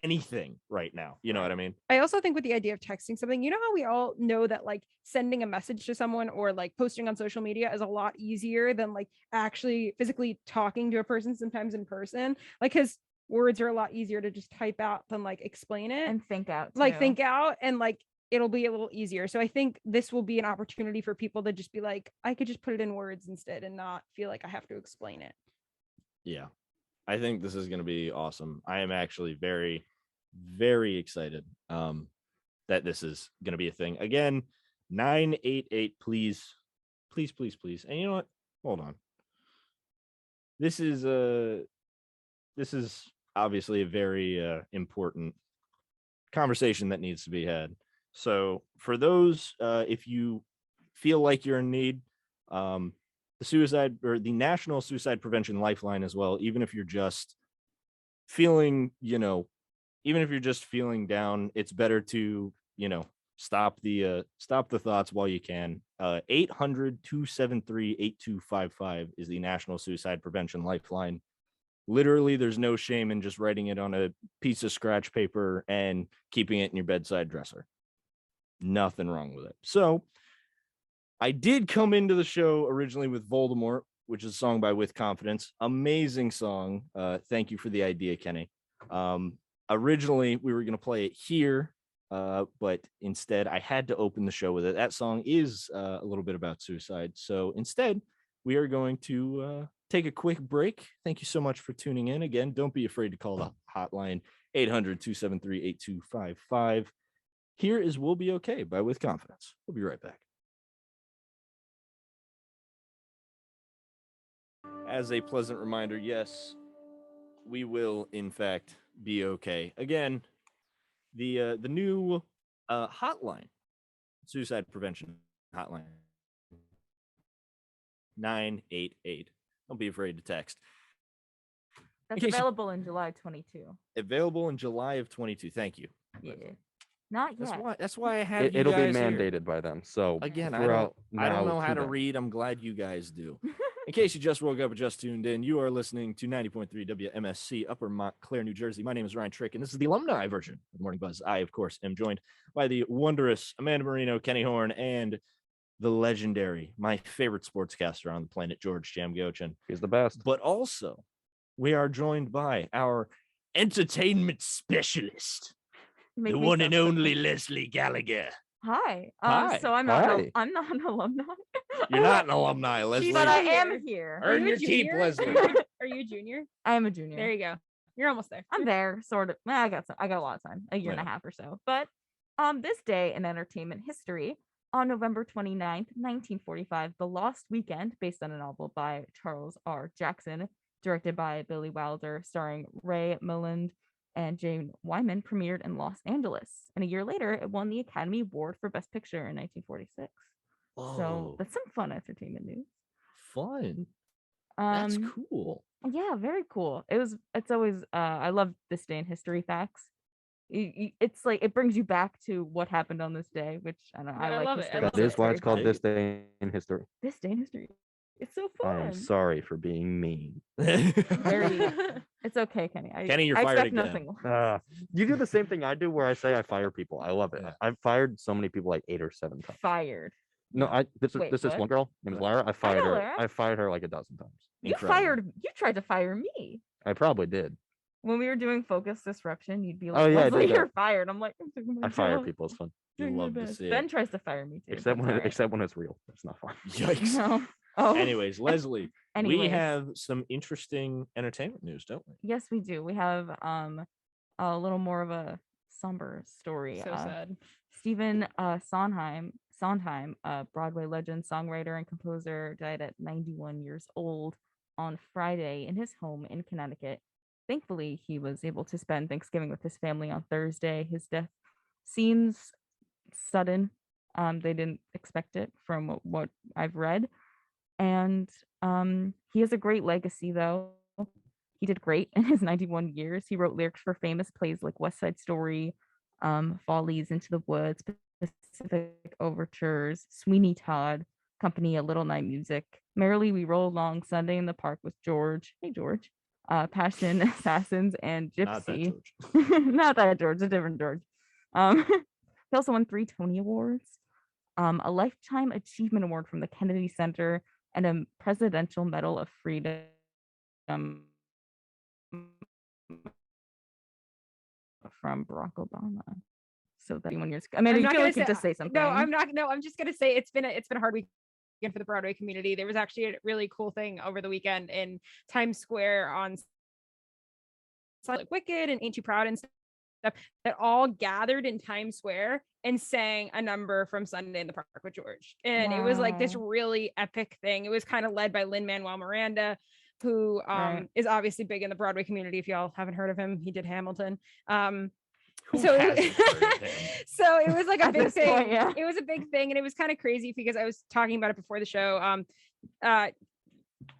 anything right now? You know what I mean? I also think with the idea of texting something, you know how we all know that like sending a message to someone or like posting on social media is a lot easier than like actually physically talking to a person sometimes in person. Like his words are a lot easier to just type out than like explain it. And think out. Like too. think out and like it'll be a little easier. So I think this will be an opportunity for people to just be like, I could just put it in words instead and not feel like I have to explain it. Yeah. I think this is going to be awesome. I am actually very, very excited that this is going to be a thing. Again, 988, please. Please, please, please. And you know what? Hold on. This is obviously a very important conversation that needs to be had. So for those, if you feel like you're in need, the suicide or the National Suicide Prevention Lifeline as well, even if you're just feeling, even if you're just feeling down, it's better to, stop the thoughts while you can. 800-273-8255 is the National Suicide Prevention Lifeline. Literally, there's no shame in just writing it on a piece of scratch paper and keeping it in your bedside dresser. Nothing wrong with it. So I did come into the show originally with Voldemort, which is a song by With Confidence. Amazing song. Thank you for the idea, Kenny. Originally, we were going to play it here, but instead I had to open the show with it. That song is a little bit about suicide. So instead, we are going to take a quick break. Thank you so much for tuning in. Again, don't be afraid to call the hotline 800-273-8255. Here is We'll Be Okay by With Confidence. We'll be right back. As a pleasant reminder, yes, we will in fact be okay. Again, the new hotline, suicide prevention hotline, 988. Don't be afraid to text. That's case you- available in July 22. Available in July of 22. Thank you. Yeah. Not That's yet. why. That's why I have you It'll be guys here. mandated by them. So Again, throughout I don't now know how to then. read. I'm glad you guys do. In case you just woke up or just tuned in, you are listening to 90.3 WMSC, Upper Montclair, New Jersey. My name is Ryan Trick, and this is the alumni version of the Morning Buzz. I, of course, am joined by the wondrous Amanda Marino, Kenny Horn, and the legendary, my favorite sportscaster on the planet, George Jamgochin. He's the best. But also, we are joined by our entertainment specialist, Make the me one so and only special. Leslie Gallagher. Hi. Hi. So I'm not. Hi. I'm not an alumni. You're not an alumni, Leslie. But I Junior. am here. Are Earn you a your keep, junior? Leslie. Are you a junior? I am a junior. There you go. You're almost there. I'm there, sort of. I got a lot of time, a year and a Yeah. half or so. But this day in entertainment history, on November 29th, 1945, The Lost Weekend, based on a novel by Charles R. Jackson, directed by Billy Wilder, starring Ray Milland and Jane Wyman, premiered in Los Angeles. And a year later, it won the Academy Award for Best Picture in 1946. So Whoa, that's some fun entertainment news. fun. That's Um, cool. Yeah, very cool. It's always I love this day in history facts. It's like it brings you back to what happened on this day, which I don't know. I I like love it. I history, love That so is why very it's called fun. This Day in History. This Day in History. It's so I fun. am sorry for being mean. Very- It's okay, Kenny. Kenny, you're I fired expect again. nothing. You do the same thing I do where I say I fire people. I love it. Yeah. I've fired so many people like 8 or 7 times. Fired. No, Wait, this is what? one girl named Yeah. Lara. I fired know her. Lara. I fired her like a dozen times. Incredible. You tried to fire me. I probably did. When we were doing focus disruption, you'd be like, Oh, yeah, I Leslie, did that. you're fired. I'm like, I'm doing my I fire job, people. It's fun. You doing my love to best. see Ben it. tries to fire me too. Except but when it's alright. except when it's real. It's not fun. Yikes. No. Oh. Anyways, Leslie, we Anyways. have some interesting entertainment news, don't we? Yes, we do. We have a little more of a somber story. So sad. Stephen Sondheim, a Broadway legend, songwriter, and composer, died at 91 years old on Friday in his home in Connecticut. Thankfully, he was able to spend Thanksgiving with his family on Thursday. His death seems sudden. They didn't expect it from what I've read. And he has a great legacy, though. He did great in his 91 years. He wrote lyrics for famous plays like West Side Story, Follies, Into the Woods, Pacific Overtures, Sweeney Todd, Company, A Little Night Music, Merrily We Roll Along, Sunday in the Park with George. Hey, George. Passion, Assassins, and Not that Gypsy. George. Not that George, a different George. He also won 3 Tony Awards, a Lifetime Achievement Award from the Kennedy Center, and a Presidential Medal of Freedom from Barack Obama. So 31 years. I mean, I'm you not feel gonna like you say- just say something. No, I'm not. No, I'm just gonna say it's been a hard weekend for the Broadway community. There was actually a really cool thing over the weekend in Times Square on like Wicked and Ain't You Proud and stuff that all gathered in Times Square and sang a number from Sunday in the Park with George. And it was like this Wow. really epic thing. It was kind of led by Lin-Manuel Miranda, who Right. is obviously big in the Broadway community. If y'all haven't heard of him, he did Hamilton. Who So hasn't heard of him? so it was like a At big this thing. point, yeah. It was a big thing, and it was kind of crazy because I was talking about it before the show.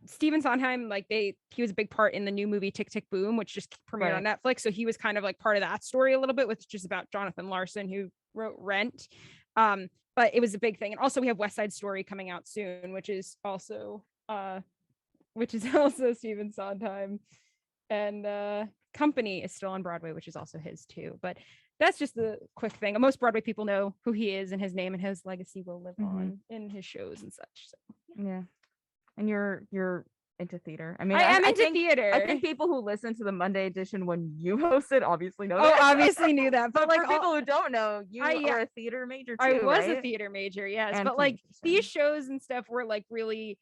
Stephen Sondheim, he was a big part in the new movie Tick Tick Boom, which just premiered on Netflix. So he was kind of like part of that story a little bit, which is about Jonathan Larson, who wrote Rent. But it was a big thing. And also we have West Side Story coming out soon, which is also Stephen Sondheim. And Company is still on Broadway, which is also his too. But that's just the quick thing. Most Broadway people know who he is, and his name and his legacy will live on in his shows and such. So Yeah. And you're into theater. I mean, I am into think, theater. I think people who listen to the Monday edition when you hosted obviously know Oh, that. obviously knew that, but But like for people who don't know, you I- are a theater major too, I was a right? theater major, yes, And but like communication. these shows and stuff were like really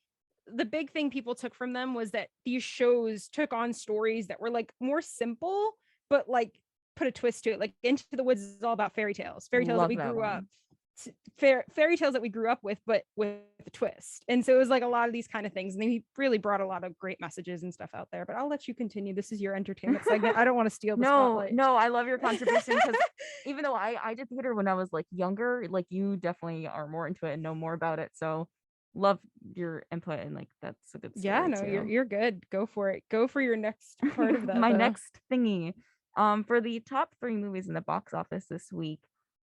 the big thing people took from them was that these shows took on stories that were like more simple, but like put a twist to it. Like Into the Woods is all about fairy tales that Love we that grew up one. fairy tales that we grew up with, but with a twist. And so it was like a lot of these kind of things, and he really brought a lot of great messages and stuff out there. But I'll let you continue. This is your entertainment segment. I don't want to steal the spotlight. No, I love your contribution because even though I did theater when I was like younger, like you definitely are more into it and know more about it. So love your input, and like that's a good story. Yeah, no, too. you're good. Go for it. Go for your next part of that. My though. next thingy. For the top 3 movies in the box office this week,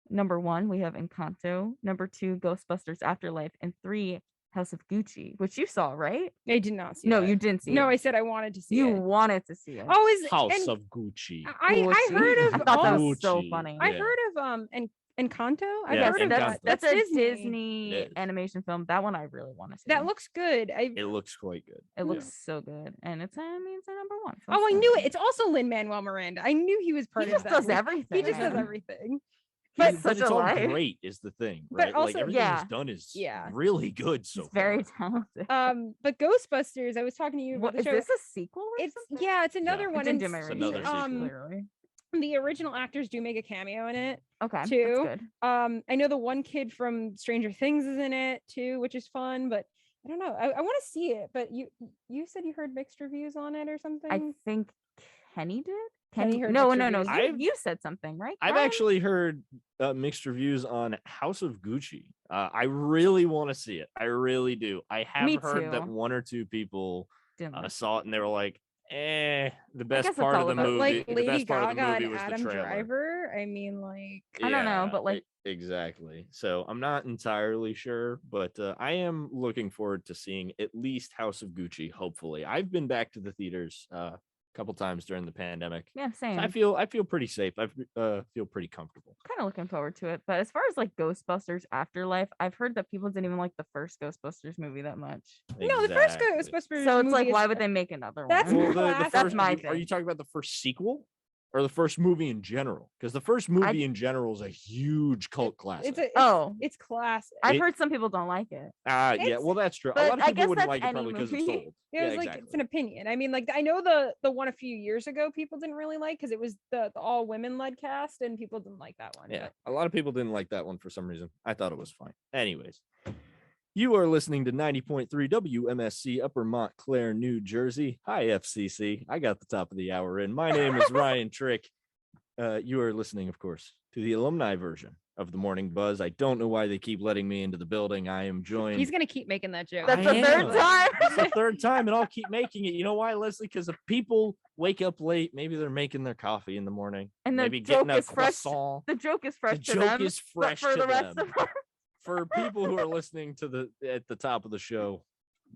number 1, we have Encanto. Number 2, Ghostbusters Afterlife, and 3, House of Gucci, which you saw, right? I did not see No, that. you didn't see No, it. I said I wanted to see You it. wanted to see it. Oh, is House and of Gucci. I Gucci. heard I of thought that all- was so Gucci. funny. I Yeah. heard of Encanto. I've Yeah, heard of Encanto. that. That's a Disney. Disney Yes. animation film. That one I really want to see. That looks good. It looks quite good. It looks so good, and it's it's a number 1. so Oh, I it's knew good. it. It's also Lin-Manuel Miranda. I knew he was part He of just that. does movie. everything. He just does man. everything. But But such it's a all life. great is the thing, But right? also- Like everything yeah. he's done is Yeah. really good so He's very far. talented. But Ghostbusters, I was talking to you about What the is show. this a sequel? Or It's something? it's another It one. Didn't And do my It's research, another sequel. clearly. the original actors do make a cameo in it. Okay, too. that's good. I know the one kid from Stranger Things is in it too, which is fun, but I don't know. I want to see it, but you said you heard mixed reviews on it or something. I think Kenny did. Kenny heard No, mixed no, no. reviews. I've- You said something, right? I've Brian? actually heard mixed reviews on House of Gucci. I really want to see it. I really do. I have Me heard that too. 1 or 2 people Didn't like saw it and they were like, The best guess it's part of all the about- movie, Like the Lady best part of the Gaga movie and was the Adam trailer. Driver. I mean, like, I don't know, but, like- exactly. So I'm not entirely sure, but I am looking forward to seeing at least House of Gucci. Hopefully, I've been back to the theaters a couple times during the pandemic. Yeah, So same. I feel pretty safe. I feel pretty comfortable. Kind of looking forward to it. But as far as like Ghostbusters Afterlife, I've heard that people didn't even like the first Ghostbusters movie that much. no, the first Exactly. Ghostbusters. So it's like, movie why is- would they make another That's one? Well, the classic. That's first, my are thing. you talking about the first sequel or the first movie in general? Because the first movie in general is a huge cult classic. Oh. it's classic. I've it- heard some people don't like it. Yeah, it's- well, that's true. A but lot of I people guess wouldn't that's like it any probably because it's movie. old. It Yeah, was like exactly. it's an opinion. I mean, like I know the one a few years ago people didn't really like because it was the all women led cast and people didn't like that one. Yeah, but- a lot of people didn't like that one for some reason. I thought it was fine. Anyways, you are listening to 90.3 WMSC Upper Montclair, New Jersey. Hi, FCC. I got the top of the hour in. My name is Ryan Trick. You are listening, of course, to the alumni version of the Morning Buzz. I don't know why they keep letting me into the building. I am joined. He's gonna keep making that joke. That's I the third am. time. It's the third time, and I'll keep making it. You know why, Leslie? Because if people wake up late, maybe they're making their coffee in the morning, And the maybe getting joke a is fresh. croissant. The joke is fresh The to joke them. is but fresh for to the rest them. of us. For people who are listening to at the top of the show,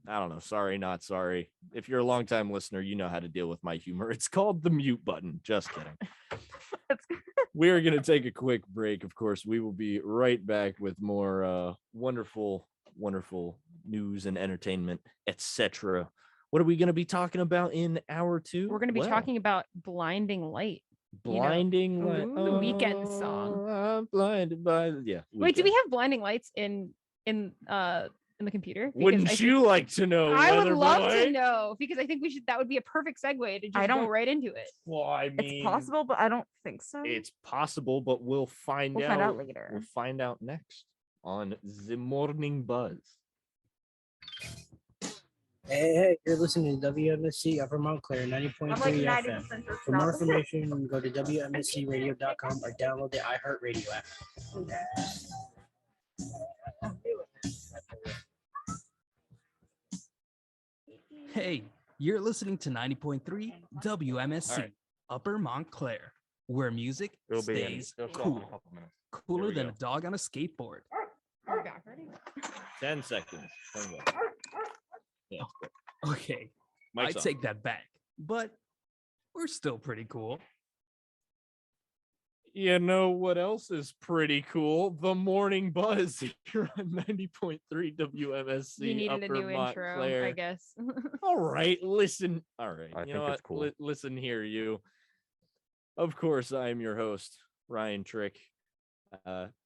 I don't know. Sorry, not sorry. If you're a longtime listener, you know how to deal with my humor. It's called the mute button. Just kidding. We are going to take a quick break. Of course, we will be right back with more wonderful news and entertainment, etc. What are we going to be talking about in hour two? We're gonna be Well, talking about Blinding Light. you know, blinding light. the Weeknd song. I'm blinded by Wait, do Weeknd. we have Blinding Lights in the computer? Because Wouldn't I think- you like to know? I would Weather love Boy? to know because I think we should. That would be a perfect segue to just go don't- right into it. Well, I mean, It's possible, but I don't think so. It's possible, but we'll find We'll out. find out later. We'll find out next on the Morning Buzz. Hey, you're listening to WMSC Upper Montclair 90.3 FM. For more information, go to WMSCradio.com or download the iHeartRadio app. Hey, you're listening to 90.3 WMSC All right. Upper Montclair, where music stays cool. Cooler we than go. a dog on a skateboard. 10 seconds. Yeah. Okay, I Mike's on. take that back, but we're still pretty cool. You know what else is pretty cool? The Morning Buzz here on 90.3 WMSC. You needed Upper a new intro, I Montclair. guess. All right, listen. All right, I you think know it's what? cool. Listen here, you. Of course, I am your host, Ryan Trick,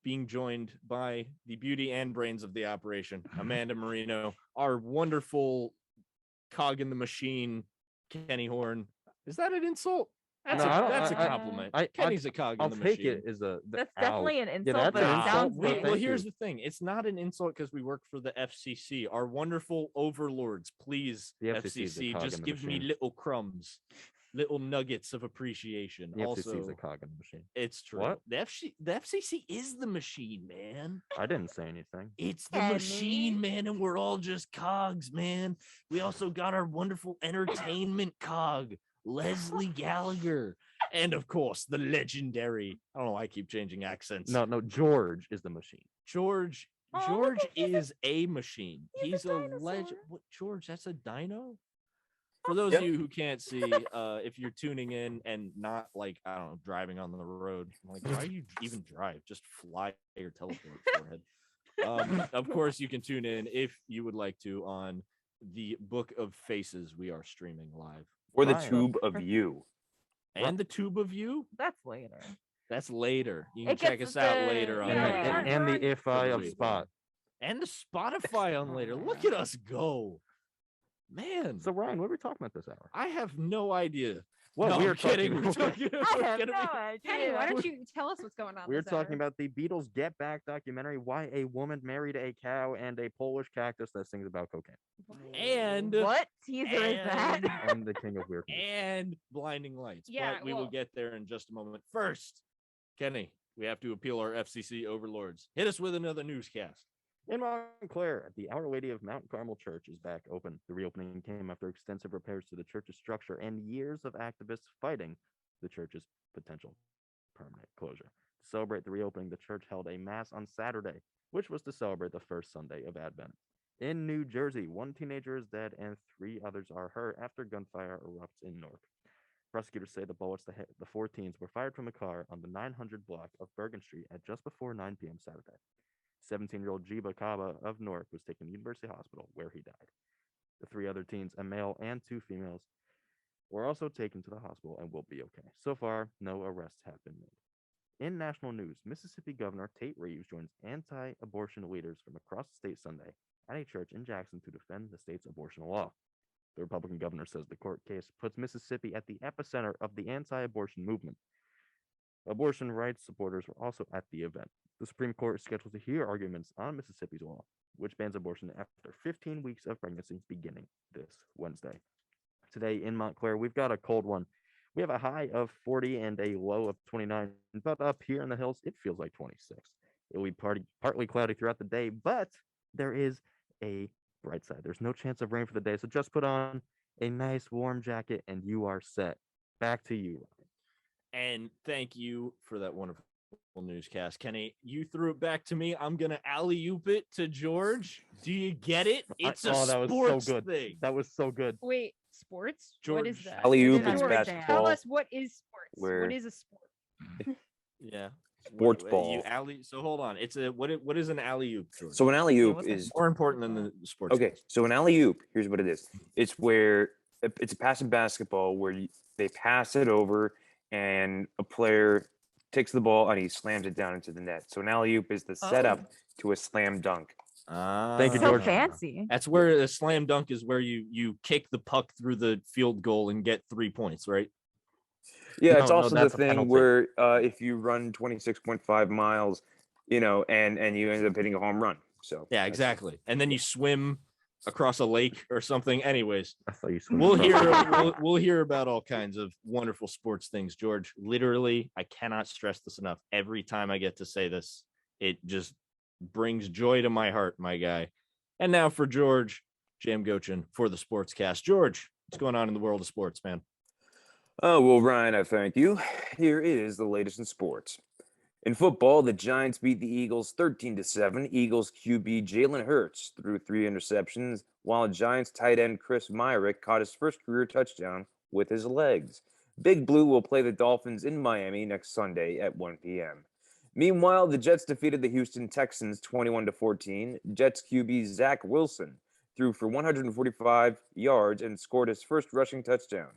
being joined by the beauty and brains of the operation, Amanda Marino, our wonderful cog in the machine, Kenny Horn. Is that an insult? That's No, I don't- that's a I- compliment. I- Kenny's a cog in I'll the take machine. it as a. That's definitely an insult, that's but an it insult. sounds Well, good. Well, thank here's you. the thing. It's not an insult because we work for the FCC. Our wonderful overlords, please, The FCC is a FCC, cog just in the give me machine. little crumbs, little nuggets of appreciation. The FCC is Also, a cog in the machine. it's true. What? The FCC is the machine, man. I didn't say anything. It's the Kenny. machine, man, and we're all just cogs, man. We also got our wonderful entertainment cog, Leslie Gallagher, and of course the legendary. I don't know why I keep changing accents. No, George is the machine. George. Oh, look George at- he's a- is a machine. he's He's a a legend. dinosaur. What, George? That's a dino. For those Yep. of you who can't see, if you're tuning in and not like I don't know, driving on the road, I'm like, why do you even drive? Just fly or teleport. Forehead. Of course, you can tune in if you would like to on the Book of Faces. We are streaming live, Or the Ryan. tube of you. and the Tube of You. That's later. That's later. You can It check gets us out the- later on yeah. that. And, and the if I of Agreed. spot. And the Spotify on later. Look at us go, man. So Ryan, what are we talking about this hour? I have no idea. Well, No, we I'm are kidding. talking. We're talking I we're have gonna no be- idea. Kenny, why don't you tell us what's going on? We're this talking hour? about the Beatles Get Back documentary, why a woman married a cow and a Polish cactus that sings about cocaine, and What teaser is that? and- and the King of Weirdness. and blinding lights. Yeah, but we will well- get there in just a moment. First, Kenny, we have to appeal our FCC overlords. Hit us with another newscast. In Montclair, the Our Lady of Mount Carmel Church is back open. The reopening came after extensive repairs to the church's structure and years of activists fighting the church's potential permanent closure. To celebrate the reopening, the church held a mass on Saturday, which was to celebrate the first Sunday of Advent. In New Jersey, 1 teenager is dead and 3 others are hurt after gunfire erupts in Newark. Prosecutors say the bullets that hit the 4 teens were fired from a car on the 900 block of Bergen Street at just before 9 p.m. Saturday. 17-year-old Jiba Kaba of Newark was taken to University Hospital, where he died. The 3 other teens, a male and 2 females, were also taken to the hospital and will be okay. So far, no arrests have been made. In national news, Mississippi Governor Tate Reeves joins anti-abortion leaders from across the state Sunday at a church in Jackson to defend the state's abortion law. The Republican governor says the court case puts Mississippi at the epicenter of the anti-abortion movement. Abortion rights supporters were also at the event. The Supreme Court is scheduled to hear arguments on Mississippi's law, which bans abortion after 15 weeks of pregnancy beginning this Wednesday. Today in Montclair, we've got a cold one. We have a high of 40 and a low of 29, but up here in the hills, it feels like 26. It will be partly cloudy throughout the day, but there is a bright side. There's no chance of rain for the day, so just put on a nice warm jacket and you are set. Back to you, Ryan. And thank you for that wonderful newscast, Kenny. You threw it back to me. I'm gonna alley-oop it to George. Do you get it? It's a that was sports so good. thing. That was so good. Wait, sports? George, What is that? Alley-oop is George, basketball. Tell us what is sports. Where- What is a sport? Yeah. Sports You ball. so hold on. It's a what is an alley-oop, George? So an alley oop What's is more important than the sports. okay. So an alley oop, here's what it is. It's where it's a passive basketball where they pass it over and a player takes the ball and he slams it down into the net. So an alley oop is the setup to a slam dunk. Thank you, So George. fancy. That's where a slam dunk is, where you kick the puck through the field goal and get 3 points, right? Yeah, No, it's no, also the that's a thing penalty. where if you run 26.5 miles, and you end up hitting a home run. So Yeah, that's- exactly. And then you swim across a lake or something. Anyways, I thought you swim we'll across- hear we'll hear about all kinds of wonderful sports things, George. Literally, I cannot stress this enough. Every time I get to say this, it just brings joy to my heart, my guy. And now for George Jamgochin for the Sportscast. George, what's going on in the world of sports, man? Oh, well, Ryan, I thank you. Here is the latest in sports. In football, the Giants beat the Eagles 13-7. Eagles QB Jalen Hurts threw 3 interceptions, while Giants tight end Chris Myrick caught his first career touchdown with his legs. Big Blue will play the Dolphins in Miami next Sunday at 1 p.m. Meanwhile, the Jets defeated the Houston Texans 21-14. Jets QB Zach Wilson threw for 145 yards and scored his first rushing touchdown.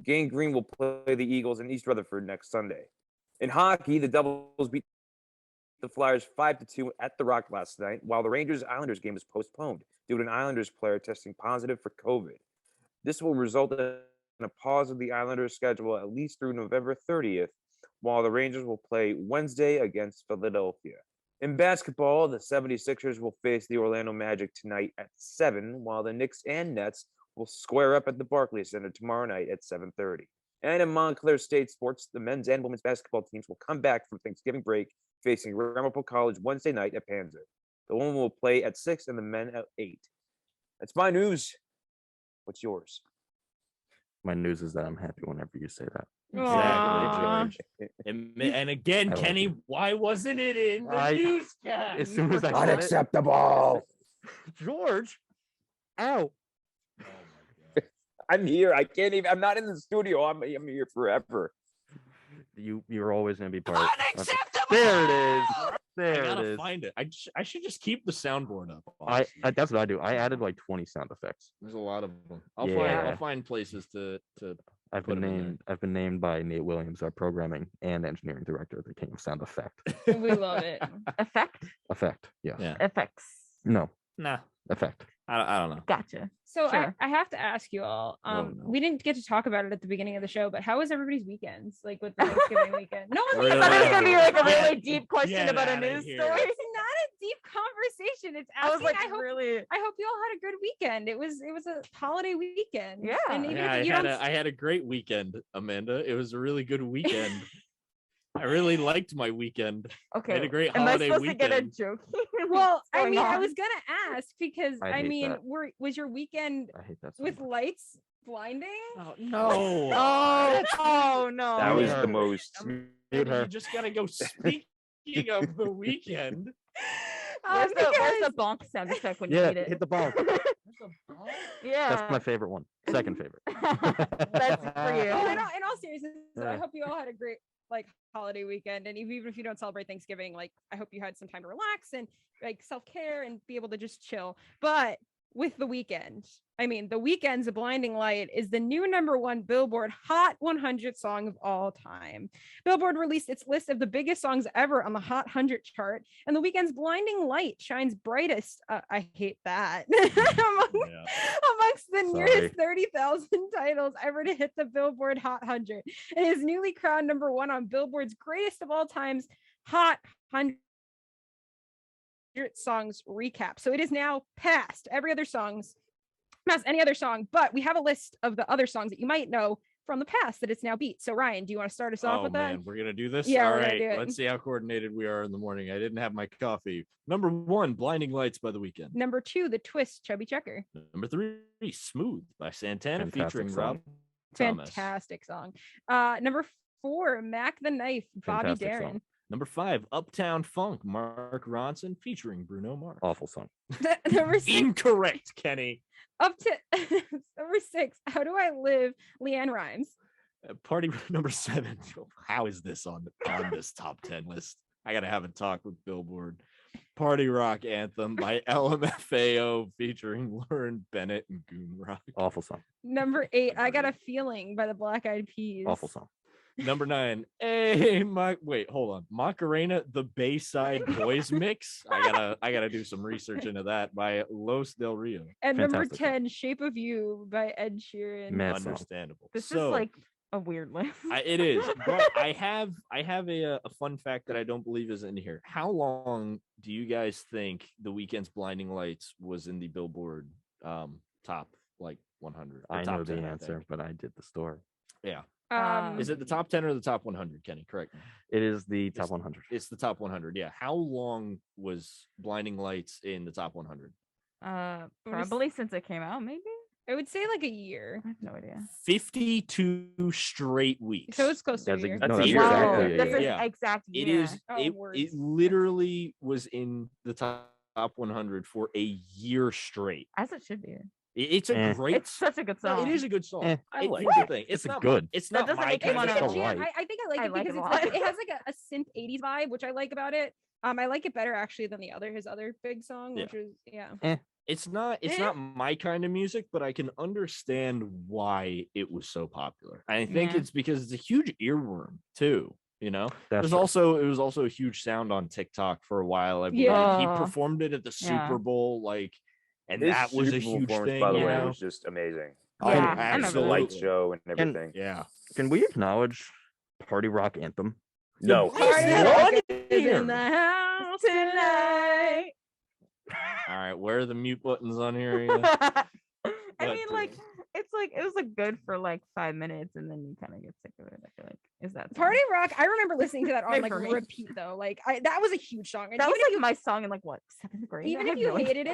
Gang Green will play the Eagles in East Rutherford next Sunday. In hockey, the Devils beat the Flyers 5-2 at the Rock last night, while the Rangers-Islanders game was postponed due to an Islanders player testing positive for COVID. This will result in a pause of the Islanders' schedule at least through November 30th, while the Rangers will play Wednesday against Philadelphia. In basketball, the 76ers will face the Orlando Magic tonight at 7, while the Knicks and Nets will square up at the Barclays Center tomorrow night at 7:30. And in Montclair State sports, the men's and women's basketball teams will come back from Thanksgiving break, facing Ramapo College Wednesday night at Panzer. The women will play at 6 and the men at 8. That's my news. What's yours? My news is that I'm happy whenever you say that. Aw. George. And again, I like Kenny, it. why wasn't it in the newscast? As soon as I said it, Unacceptable. George, ow. I'm here. I can't even. I'm not in the studio. I'm here forever. You're always gonna be part of Unacceptable. There it is. I There it gotta is. find it. I should just keep the soundboard up. I honestly. that's what I do. I added like 20 sound effects. There's a lot of them. I'll Yeah. find places to I've Put been 'em in there. named. I've been named by Nate Williams, our programming and engineering director, the king of sound effect. We love it. Effect. Effect. Yes. Yeah. Effects. No. nah. Effect. I don't know. Gotcha. So Sure. I have to ask you all. no. We didn't get to talk about it at the beginning of the show, but how was everybody's weekends? Like with the Thanksgiving weekend? No, Really? I thought it was gonna be like a Get- really deep question get about a outta news here. story. it's not a deep conversation. It's I was asking. like, I hope really. I hope you all had a good weekend. It was a holiday weekend. Yeah. And even Yeah, if you don't I had a great weekend, Amanda. It was a really good weekend. I really liked my weekend. I Okay. had a great Am I holiday supposed to get a weekend. joke? well, Well, I going mean, I on. was gonna ask because I I hate mean, that. was your weekend I hate that so with much. lights blinding? Oh, no. Oh no. That was her. the most. Mute You her. just gotta go. Speaking of the weekend, Where's the Because- bonk sound effect when you Yeah, need it? hit the bonk. Yeah. That's my favorite one. Second favorite. That's for you. Well, in all seriousness, I Yeah. hope you all had a great like holiday weekend, and even if you don't celebrate Thanksgiving, like I hope you had some time to relax and like self-care and be able to just chill. But with the weekend, I mean, the weekend's A Blinding Light is the new #1 Billboard Hot 100 song of all time. Billboard released its list of the biggest songs ever on the Hot 100 chart, and the weekend's Blinding Light shines brightest. I hate that. Amongst the Sorry. nearest 30,000 titles ever to hit the Billboard Hot 100. It is newly crowned #1 on Billboard's greatest of all times Hot 100 songs recap. So it is now past every other songs, past any other song, but we have a list of the other songs that you might know from the past that it's now beat. So Ryan, do you want to start us off oh with man, that? we're gonna do this. Yeah, All we're gonna right, do it. let's see how coordinated we are in the morning. I didn't have my coffee. #1, Blinding Lights by The Weeknd. #2, The Twist, Chubby Checker. #3, Smooth by Santana Fantastic featuring song. Rob Thomas. Fantastic song. #4, Mac the Knife, Bobby Fantastic Darin. song. #5, Uptown Funk, Mark Ronson featuring Bruno Mars. Awful song. #6, Incorrect, Kenny. up to #6, How Do I Live, Leanne Rhymes. Party #7. How is this on this top 10 list? I gotta have a talk with Billboard. Party Rock Anthem by LMFAO featuring Lauren Bennett and Goon Rock. Awful song. #8, I Got a Feeling by the Black Eyed Peas. Awful song. #9, wait, hold on. Macarena, the Bayside Boys Mix. I gotta do some research into that by Los Del Rio. And Fantastic song. #10, Shape of You by Ed Sheeran. Mad song. Understandable. This So, is like a weird list. it is, but I have a fun fact that I don't believe is in here. How long do you guys think The Weeknd's Blinding Lights was in the Billboard top like 100? I top know the 10, I answer, think. but I did the story. Yeah. Um, Is it the top 10 or the top 100, Kenny? Correct me. It is the top It's- 100. It's the top 100. Yeah. How long was Blinding Lights in the top 100? Probably since it came out, maybe. I would say like a year. I have no idea. 52 straight weeks. So it's close to That's a year. That's no, a that's year. exactly Wow, a that's year. an Yeah. exact It year. is. Oh, It words. literally was in the top 100 for a year straight. As it should be. It's a Eh. great. It's such a good No, song. it is a good song. Eh. I It- like what? the thing. It's It's not good. My, it's That not doesn't my make you kind wanna- of It's song. alright. I think I like I it like because it a it's like, lot. it has like a synth 80s vibe, which I like about it. I like it better actually than his other big song, Yeah. which was It's not. It's Eh. not my kind of music, but I can understand why it was so popular. I think Yeah. it's because it's a huge earworm too. You know, That's it was also a huge sound on TikTok for a while. I believe Yeah. he Oh, performed it at the yeah. Super Bowl, like, and His that was a Super Bowl huge performance, thing. by the you way, know? was just amazing. Oh, Yeah, I remember The absolutely. light show and everything. Yeah. Can we acknowledge Party Rock Anthem? No, Party Party Rock Rock is is in the house tonight. All right, where are the mute buttons on here? I But, mean, like, it's like it was like good for like 5 minutes, and then you kind of get sick of it. I feel like is that song. Party Rock. I remember listening to that on Maybe like for me. repeat though. Like that was a huge song. And That was even like my song in like what 7th grade. even I if have you no idea. hated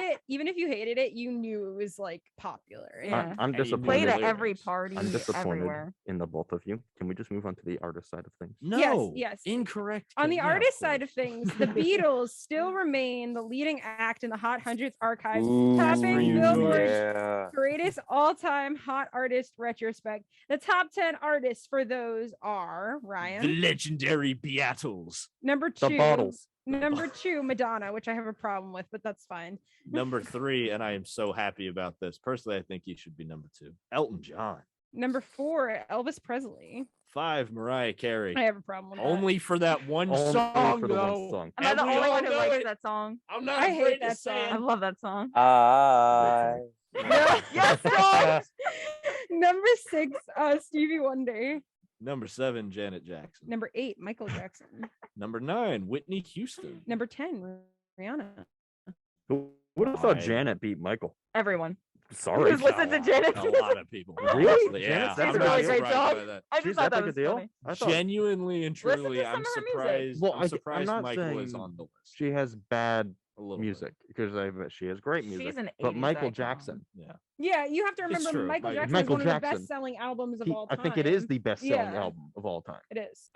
it, you knew it was like popular. Yeah. I'm And you knew disappointed. Played the at every lyrics. party, I'm disappointed everywhere. in the both of you. Can we just move on to the artist side of things? No. yes. Incorrect. On the Yeah, artist side of course. things, the Beatles still remain the leading act in the Hot Hundreds archives, Ooh, topping you, Billboard's yeah. greatest all-time hot artist retrospect. The top 10 artists for those are The Ryan. legendary Beatles. Number The 2. bottles. Number 2, Madonna, which I have a problem with, but that's fine. Number 3, and I am so happy about this. Personally, I think he should be number 2. Elton John. Number 4, Elvis Presley. 5, Mariah Carey. I have a problem with that. Only for that one Only song, for the though. one song. Am I the And we only all one who know likes it. that song? I'm not I afraid hate to that say song. I love that song. I Yes, song. Number 6, Stevie Wonder. Number 7, Janet Jackson. Number 8, Michael Jackson. Number 9, Whitney Houston. Number 10, Rihanna. Who would have thought Fine. Janet beat Michael? Everyone. Sorry. Who's listened to Janet? A lot of people. Really? honestly, Yeah, Janet's I'm a not really great surprised song. by that. I just She's thought that that big a was deal? funny. I thought Genuinely and Listen to truly, some I'm of her music. surprised. Well, I'm I'm surprised not Michael is saying on the list. she has bad A little music because she has great music. She's an But 80s Michael icon. Jackson, Bit. Yeah. Yeah, you have to It's remember true, Michael Michael- Jackson Michael is one of the Jackson, best-selling albums of he- all I time. think it is the best-selling Yeah. album of all time. It is.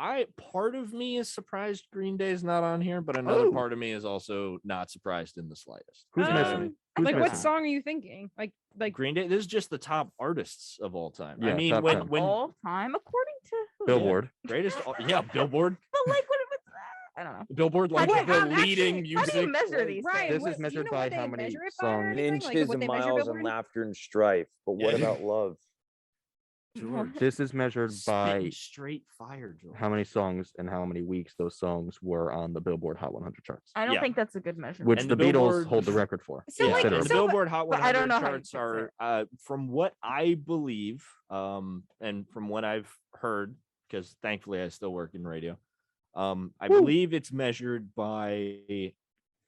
Part of me is surprised Green Day's not on here, but another Oh. part of me is also not surprised in the slightest. Who's You know what I missing? mean? Who's Like, what missing? song are you thinking? Like Green Day. This is just the top artists of all time. Yeah, I mean, top when 10. when All time, according to who? Billboard. greatest, yeah, Billboard, But like, what if it's I don't know. Billboard, How like do you- the leading how music. do you measure like- these Ryan, things? This is do you measured know by what they how many measure it by or songs. anything? Inches Like, what and they measure miles Billboard? and laughter and strife. But what Yeah. about love? George, This is measured by spitting straight fire, George. how many songs and how many weeks those songs were on the Billboard Hot 100 charts, I don't Yeah. think that's a good measurement. which And the the Beatles Billboard- hold the record for. So, Yeah, like, and the considerably. Billboard Hot but I 100 don't know how you charts fix are, from what I believe, and from what I've heard, because thankfully I still work in radio. I believe it's measured by,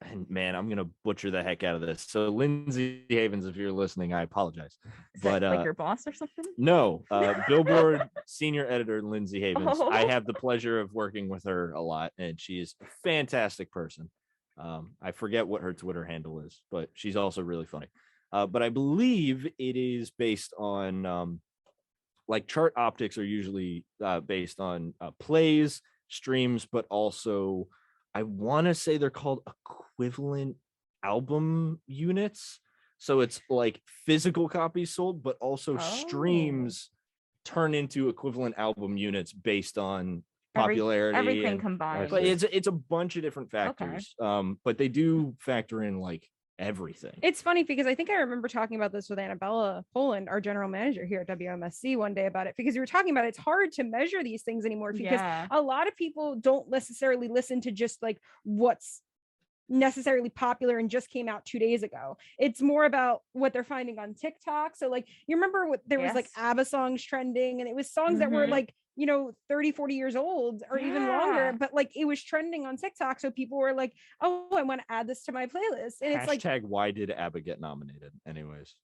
and man, I'm gonna butcher the heck out of this. So Lindsay Havens, if you're listening, I apologize. Is but, that like your boss or something? No, Billboard senior editor Lindsay Havens. I Oh. have the pleasure of working with her a lot, and she is a fantastic person. I forget what her Twitter handle is, but she's also really funny. But I believe it is based on like chart optics are usually based on plays, streams, but also I want to say they're called equivalent album units. So it's like physical copies sold, but also streams turn into equivalent album units based on popularity. Everything and- combined. but it's a bunch of different factors. But they do factor in like everything. It's funny because I think I remember talking about this with Annabella Poland, our general manager here at WMSC, one day about it, because we were talking about it's hard to measure these things anymore because Yeah. a lot of people don't necessarily listen to just like what's necessarily popular and just came out 2 days ago. It's more about what they're finding on TikTok. So like you remember what there was like Yes. ABBA songs trending, and it was songs that were Mhm. like 30, 40 years old or even longer, Yeah. but like it was trending on TikTok. So people were like, oh, I want to add this to my playlist. And it's like, Hashtag why did ABBA get nominated? Anyways,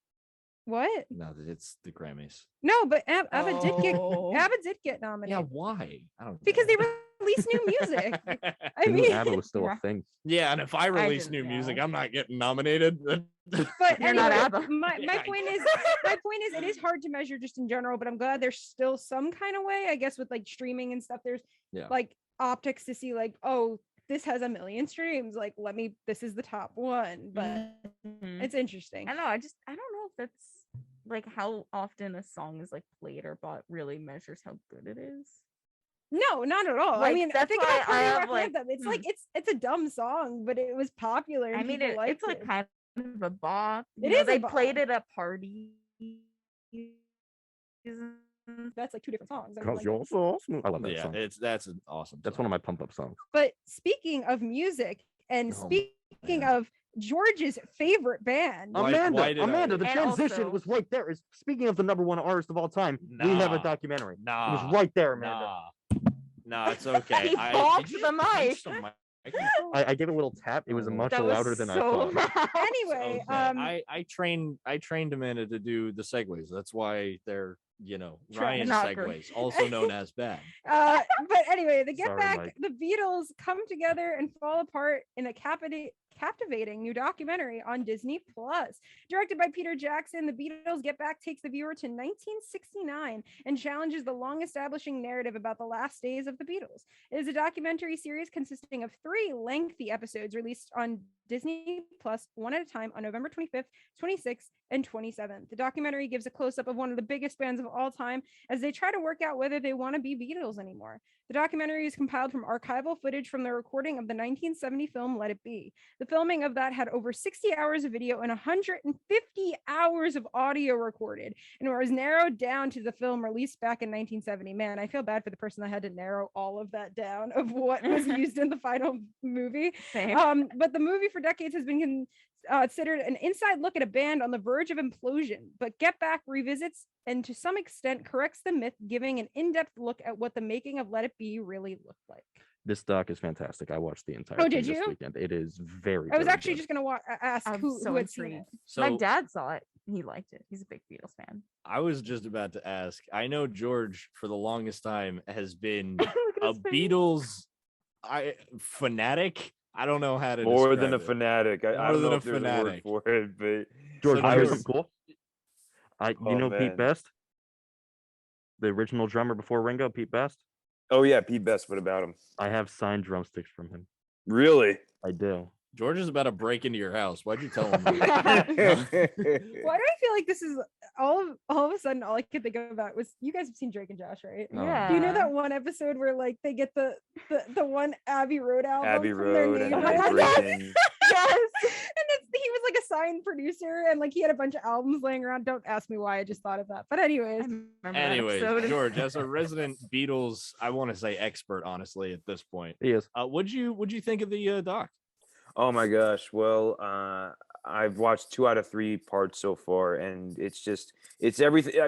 what? no, it's the Grammys. No, but ABBA did get Oh. ABBA did get Yeah, nominated why? I don't because know. they released new music. I Who knew mean, ABBA was still Yeah. a thing. Yeah, and if I release didn't new music, know. I'm not getting nominated. but You're not anyway, ABBA. my Yeah, point is it is hard to measure just in general, but I'm glad there's still some kind of way, I guess, with like streaming and stuff. There's Yeah. like optics to see like, oh, this has 1 million streams. Like, this is the top one. But Mhm. it's interesting. I don't know. I don't know if that's like how often a song is like played or bought really measures how good it is. No, not at all. I Like, mean, that's think why about I Party have, Rock like, Anthem. It's like it's a dumb song, but it was popular. And I mean, people it's liked like it. kind of a bop. It You know, is a they bop. played it at parties. That's like two different songs. I mean, Cause like- you're so smooth. I love that yeah, song. that's an awesome. That's song. one of my pump up songs. But speaking of music and Oh, speaking man. of George's favorite band, Why- Amanda, why did I- Amanda, the And transition also- was right there. Speaking of the #1 artist of all time, we have a Nah. documentary. It Nah, was right there, Amanda. nah, it's okay. He talked did you the just punch mic. the mic? I gave it a little tap. It was much That was louder than I so thought. loud. anyway, Okay, I trained Amanda to do the segues. That's why they're Ryan Not great. segues, also known as bad. but anyway, the Get Sorry, Back, Mike. the Beatles come together and fall apart in a captivating new documentary on Disney Plus. Directed by Peter Jackson, the Beatles Get Back takes the viewer to 1969 and challenges the long-establishing narrative about the last days of the Beatles. It is a documentary series consisting of 3 lengthy episodes released on Disney Plus one at a time on November 25th, 26th, and 27th. The documentary gives a close-up of one of the biggest bands of all time as they try to work out whether they want to be Beatles anymore. The documentary is compiled from archival footage from the recording of the 1970 film Let It Be. The filming of that had over 60 hours of video and 150 hours of audio recorded, and was narrowed down to the film released back in 1970. Man, I feel bad for the person that had to narrow all of that down of what was used in the final movie. Same. But the movie for decades has been considered an inside look at a band on the verge of implosion. But Get Back revisits and to some extent corrects the myth, giving an in-depth look at what the making of Let It Be really looked like. This doc is fantastic. I watched the entire Oh, thing did this you? weekend. It is very. I was very actually good. just going to ask I'm who so had seen it. intrigued. So My dad saw it. He liked it. He's a big Beatles fan. I was just about to ask. I know George for the longest time has been Look at a his face. Beatles fanatic. I don't know how to More than a describe it. fanatic. I More don't than know a if there's a fanatic. word for it, but George, So here's George- something cool. You Oh, know man. Pete Best, the original drummer before Ringo, Pete Best. Oh yeah, Pete Best. What about him? I have signed drumsticks from him. Really? I do. George is about to break into your house. Why'd you tell him that? Why do I feel like this is all of a sudden all I could think about was you guys have seen Drake and Josh, right? Oh, Yeah. Do you know that one episode where like they get the one Abbey Road album Abbey from their Road and neighbors? then breaking. Yes. And he was like a signed producer and like he had a bunch of albums laying around. Don't ask me why, I just thought of that. But anyways, Anyways, George, as a resident Beatles, I want to say expert, honestly, at this point. He is. What'd you think of the doc? Oh my gosh. Well, I've watched 2 out of 3 parts so far, and it's everything.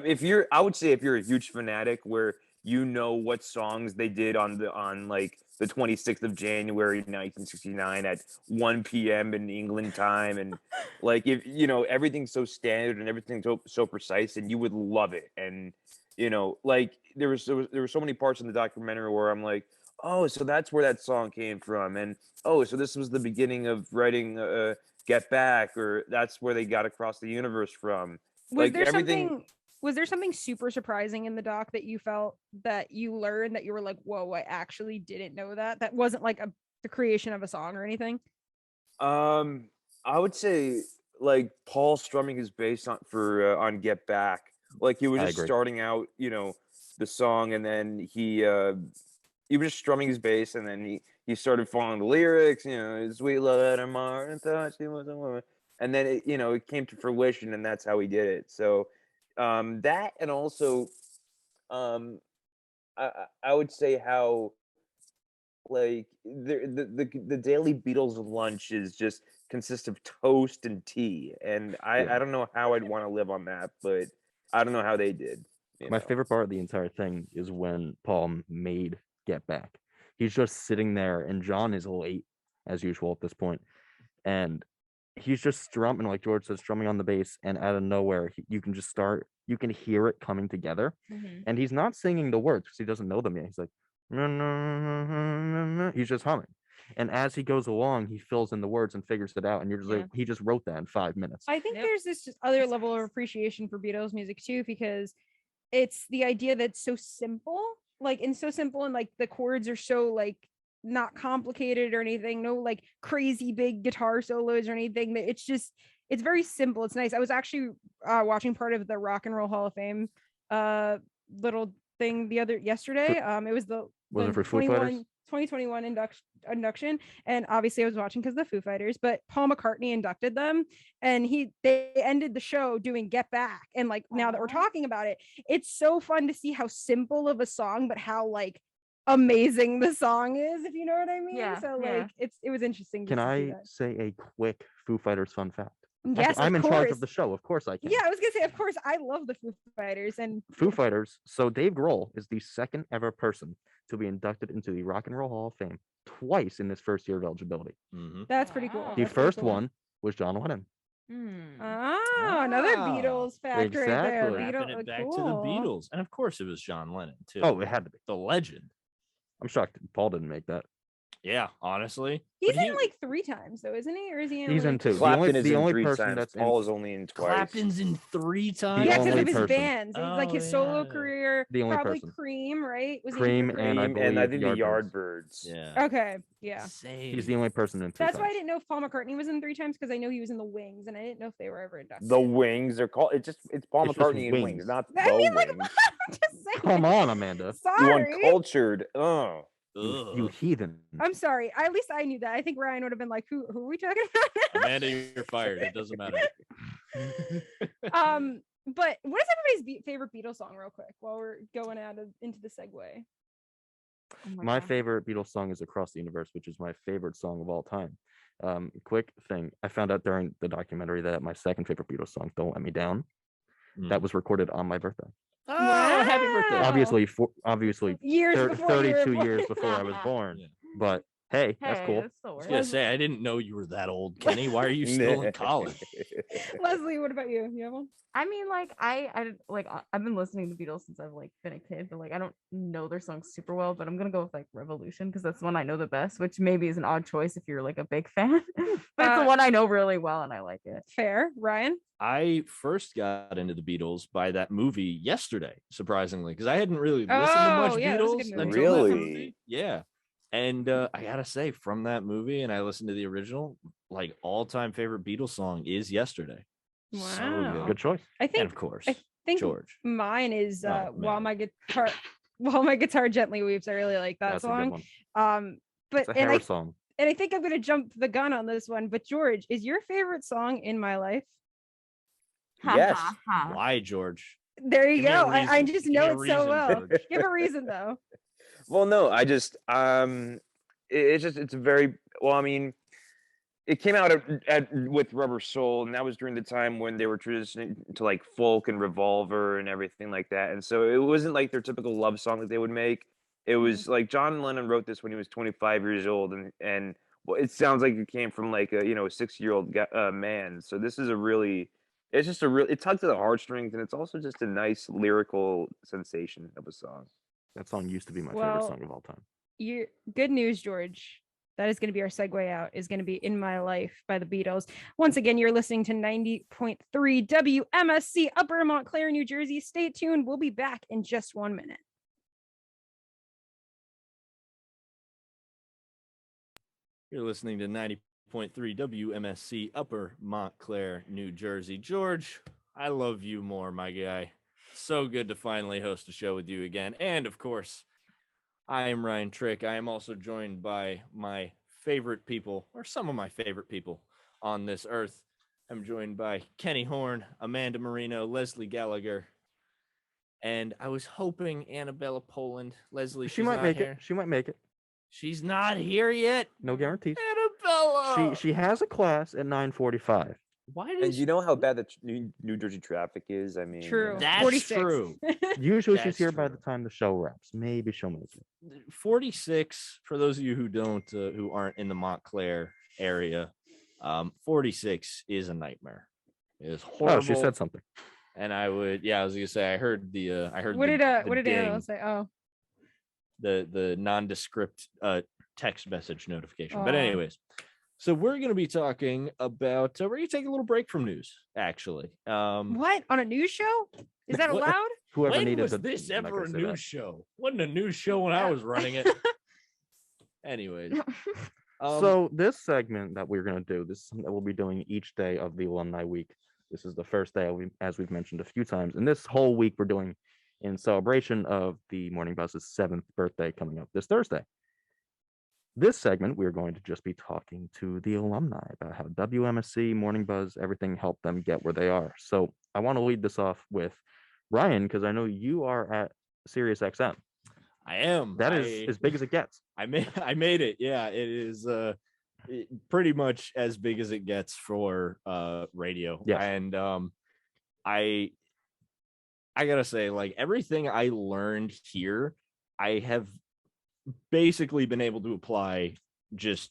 I would say if you're a huge fanatic where you know what songs they did on like the 26th of January 1969 at 1 p.m. in England time, and like if you know everything's so standard and everything's so precise, and you would love it. And you know, like there were so many parts in the documentary where I'm like, oh, so that's where that song came from, and oh, so this was the beginning of writing Get Back, or that's where they got Across the Universe from. was there something super surprising in the doc that you felt that you learned that you were like, whoa, I actually didn't know that wasn't like the creation of a song or anything? I would say like Paul strumming his bass on Get Back. Like he was I just agree. starting out, the song, and then he was just strumming his bass, and then he started following the lyrics, sweet love at Martin thought she was a woman. And then it came to fruition, and that's how he did it. So that, and also I would say how like the daily Beatles lunch is just consists of toast and tea, and Yeah. I don't know how I'd want to live on that, but I don't know how they did. My favorite part of the entire thing is when Paul made Get Back. He's just sitting there, and John is late as usual at this point, and he's just strumming, like George says, strumming on the bass, and out of nowhere, you can hear it coming together, and he's not singing the words because he doesn't know them yet. He's like, he's just humming, and as he goes along, he fills in the words and figures it out, and you're just like, he just wrote that in 5 minutes. I think there's this other level of appreciation for Beatles music too, because it's the idea that it's so simple, and like the chords are so like not complicated or anything, no like crazy big guitar solos or anything. It's very simple. It's nice. I was actually watching part of the Rock and Roll Hall of Fame little thing yesterday. It was Was it for Foo Fighters? 2021 induction, and obviously I was watching because of the Foo Fighters, but Paul McCartney inducted them, and they ended the show doing Get Back. And like now that we're talking about it, it's so fun to see how simple of a song but how like amazing the song is, if you know what I mean. Yeah, So yeah. like it was interesting. Can just to see I that. say a quick Foo Fighters fun fact? Yes, I'm of in charge course. of the show. Of course I can. Yeah, I was gonna say, of course, I love the Foo Fighters, and Foo Fighters. So Dave Grohl is the second ever person to be inducted into the Rock and Roll Hall of Fame twice in this first year of eligibility. that's pretty cool. Wow. The That's pretty first cool. one was John Lennon. Another Ah, Beatles fact right there. exactly. Wrapping it back to the cool. Beatles, and of course it was John Lennon too. Oh, it had to be. the legend. I'm shocked Paul didn't make that. Yeah, honestly, He's But in like 3 times though, isn't he? Or is he in? He's like, in 2. Clapton is the in only 3 person times. that's in, Paul is only in twice. Clapton's in 3 times. The Yeah, because only of his person. bands. He's like his solo yeah. career. The only Probably person. Cream, right? Was Cream he in and I Cream, and I think believe the Yardbirds. Yardbirds. Yeah. Okay, yeah. He's the only person in 3 That's why I times. didn't know if Paul McCartney was in 3 times, because I know he was in the Wings, and I didn't know if they were ever inducted. The Wings. They're called. It's Paul It's just McCartney and Wings. Wings, not I the mean, like, Wings. I'm just saying. Come on, Amanda. You Sorry. uncultured. Oh. You heathen. I'm sorry. At least I knew that. I think Ryan would have been like, "Who are we talking about?" Amanda, you're fired. It doesn't matter. But what is everybody's favorite Beatles song, real quick, while we're going into the segue? Oh My God. favorite Beatles song is Across the Universe, which is my favorite song of all time. Quick thing. I found out during the documentary that my second favorite Beatles song, Don't Let Me Down, that was recorded on my birthday. Oh, happy birthday! Wow. Obviously, Years before you were 32 born. years before I was born. Yeah. But hey, that's Hey, cool. that's still I was worth gonna it. say I didn't know you were that old, Kenny. Why are you still in college? Leslie, what about you? You have one? I mean, like I've been listening to the Beatles since I've like been a kid, but like I don't know their songs super well. But I'm gonna go with like Revolution because that's the one I know the best, which maybe is an odd choice if you're like a big fan, but it's the one I know really well and I like it. Fair, Ryan. I first got into the Beatles by that movie Yesterday, surprisingly, because I hadn't really listened to much Oh, yeah, that was a Beatles good movie. until that Really? movie. Yeah. And I gotta say, from that movie, and I listened to the original, like all-time favorite Beatles song is Yesterday. So Wow. good. Good choice. I And think of course, I think George. mine is Oh, while man. my guitar gently weeps. I really like that That's a good song. one. But It's a Harris song. and I think I'm gonna jump the gun on this one. But George, is your favorite song "In My Life"? Ha, Yes. ha, ha. Why, George? There you Give me a go. I reason. just Give know me a it so reason, well. George. Give a reason though. Well, no, I just it's very well. I mean, it came out with Rubber Soul, and that was during the time when they were transitioning to like folk and Revolver and everything like that. And so it wasn't like their typical love song that they would make. It was like John Lennon wrote this when he was 25 years old, and well, it sounds like it came from like a 6-year-old man. So this is it's just a real, it tugs at the heartstrings, and it's also just a nice lyrical sensation of a song. That song used to be my favorite Well, song of all time. Good news, George. That is going to be our segue out. Is going to be "In My Life" by the Beatles. Once again, you're listening to 90.3 WMSC Upper Montclair, New Jersey. Stay tuned. We'll be back in just 1 minute. You're listening to 90.3 WMSC Upper Montclair, New Jersey. George, I love you more, my guy. So good to finally host a show with you again. And of course, I am Ryan Trick. I am also joined by my favorite people, or some of my favorite people on this earth. I'm joined by Kenny Horn, Amanda Marino, Leslie Gallagher, and I was hoping Annabella Poland. Leslie, She she's might not make here. it. She might make it. She's not here yet. No guarantees. Annabella. She has a class at 9:45. Why And did you know how bad the New Jersey traffic is? I mean, True. That's 46. true. Usually That's she's here by true. the time the show wraps. Maybe she'll make it. 46 for those of you who don't who aren't in the Montclair area. 46 is a nightmare. It is horrible. Oh, she said something. And I was gonna say I heard What did the Annabelle ding, say? Oh, the nondescript text message notification. But Oh. anyways, so we're gonna be talking about we're gonna take a little break from news, actually. what on a news show? Is that What- allowed? Whoever when needed was the, this I'm not ever a gonna say news that. show? Wasn't a news show when I was running it. Anyways, So this segment that we're going to do, this is something that we'll be doing each day of the alumni week. This is the first day, as we've mentioned a few times, and this whole week we're doing in celebration of the Morning Buzz's 7th birthday coming up this Thursday. This segment, we're going to just be talking to the alumni about how WMSC, Morning Buzz, everything helped them get where they are. So I want to lead this off with Ryan, because I know you are at Sirius XM. I am. That is as big as it gets. I made it. Yeah, it is pretty much as big as it gets for radio. Yes. And I gotta say, like, everything I learned here, I have basically been able to apply just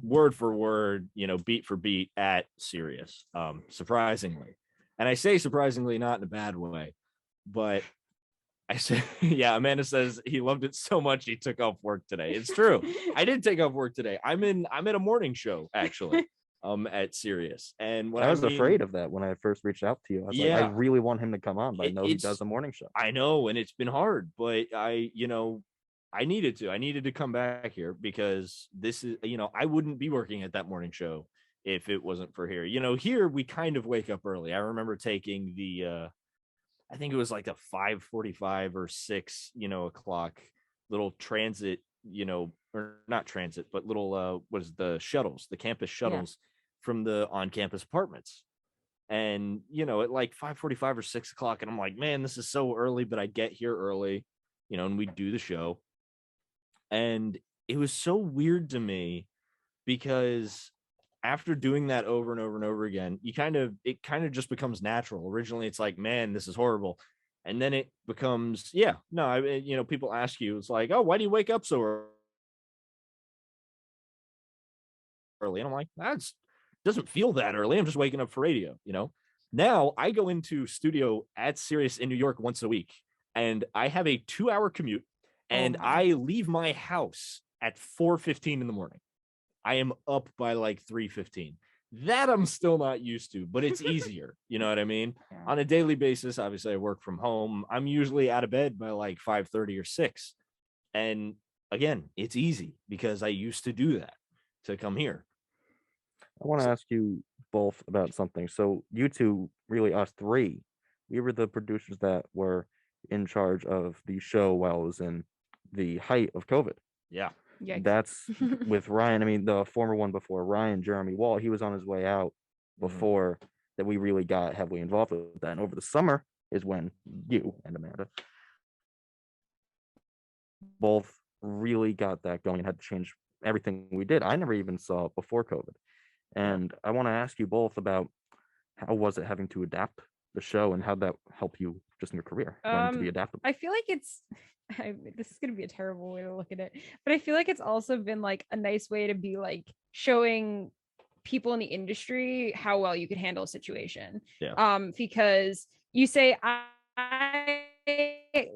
word for word, beat for beat at Sirius, surprisingly. And I say surprisingly not in a bad way, but I say, yeah, Amanda says he loved it so much he took off work today. It's true. I did take off work today. I'm at a morning show actually at Sirius. And when I was afraid of that when I first reached out to you. I was like, I Yeah. really want him to come on, but I know he It's- does a morning show. I know, and it's been hard, but I needed to come back here because this is, I wouldn't be working at that morning show if it wasn't for here. Here we kind of wake up early. I remember taking the I think it was like a 5:45 or 6 o'clock little transit, or not transit, but little was the shuttles, the campus shuttles from the on-campus apartments. And at like 5:45 or 6 o'clock, and I'm like, man, this is so early, but I get here early, and we do the show. And it was so weird to me because after doing that over and over and over again, it kind of just becomes natural. Originally, it's like, man, this is horrible. And then it becomes, people ask you, it's like, oh, why do you wake up so early? And I'm like, that's doesn't feel that early. I'm just waking up for radio, you know. Now I go into studio at Sirius in New York once a week, and I have a 2-hour commute, and my. I leave my house at 4:15 in the morning. I am up by like 3:15. That I'm still not used to, but it's easier. You know what I mean? Yeah. On a daily basis, obviously I work from home. I'm usually out of bed by like 5:30 or 6. And again, it's easy because I used to do that to come here. I want to So- ask you both about something. So you two, really us three, we were the producers that were in charge of the show while it was in the height of COVID. Yeah. Yikes. That's with Ryan. I mean, the former one before Ryan, Jeremy Wall, he was on his way out before that we really got heavily involved with that. And over the summer is when you and Amanda both really got that going and had to change everything we did. I never even saw it before COVID. And I want to ask you both about how was it having to adapt the show and how that helped you just in your career, learning to be adaptable. I feel like this is going to be a terrible way to look at it, but I feel like it's also been like a nice way to be like showing people in the industry how well you could handle a situation. Yeah. Because you say, I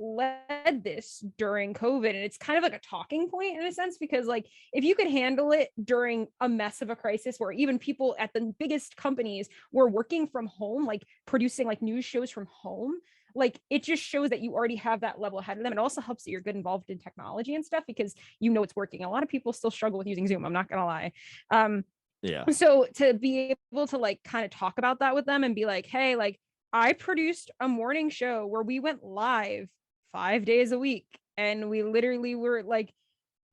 led this during COVID, and it's kind of like a talking point in a sense, because like if you could handle it during a mess of a crisis where even people at the biggest companies were working from home, like producing like news shows from home, like it just shows that you already have that level ahead of them. It also helps that you're good involved in technology and stuff because you know it's working. A lot of people still struggle with using Zoom, I'm not gonna lie. Yeah. So to be able to like kind of talk about that with them and be like, hey, like I produced a morning show where we went live 5 days a week, and we literally were like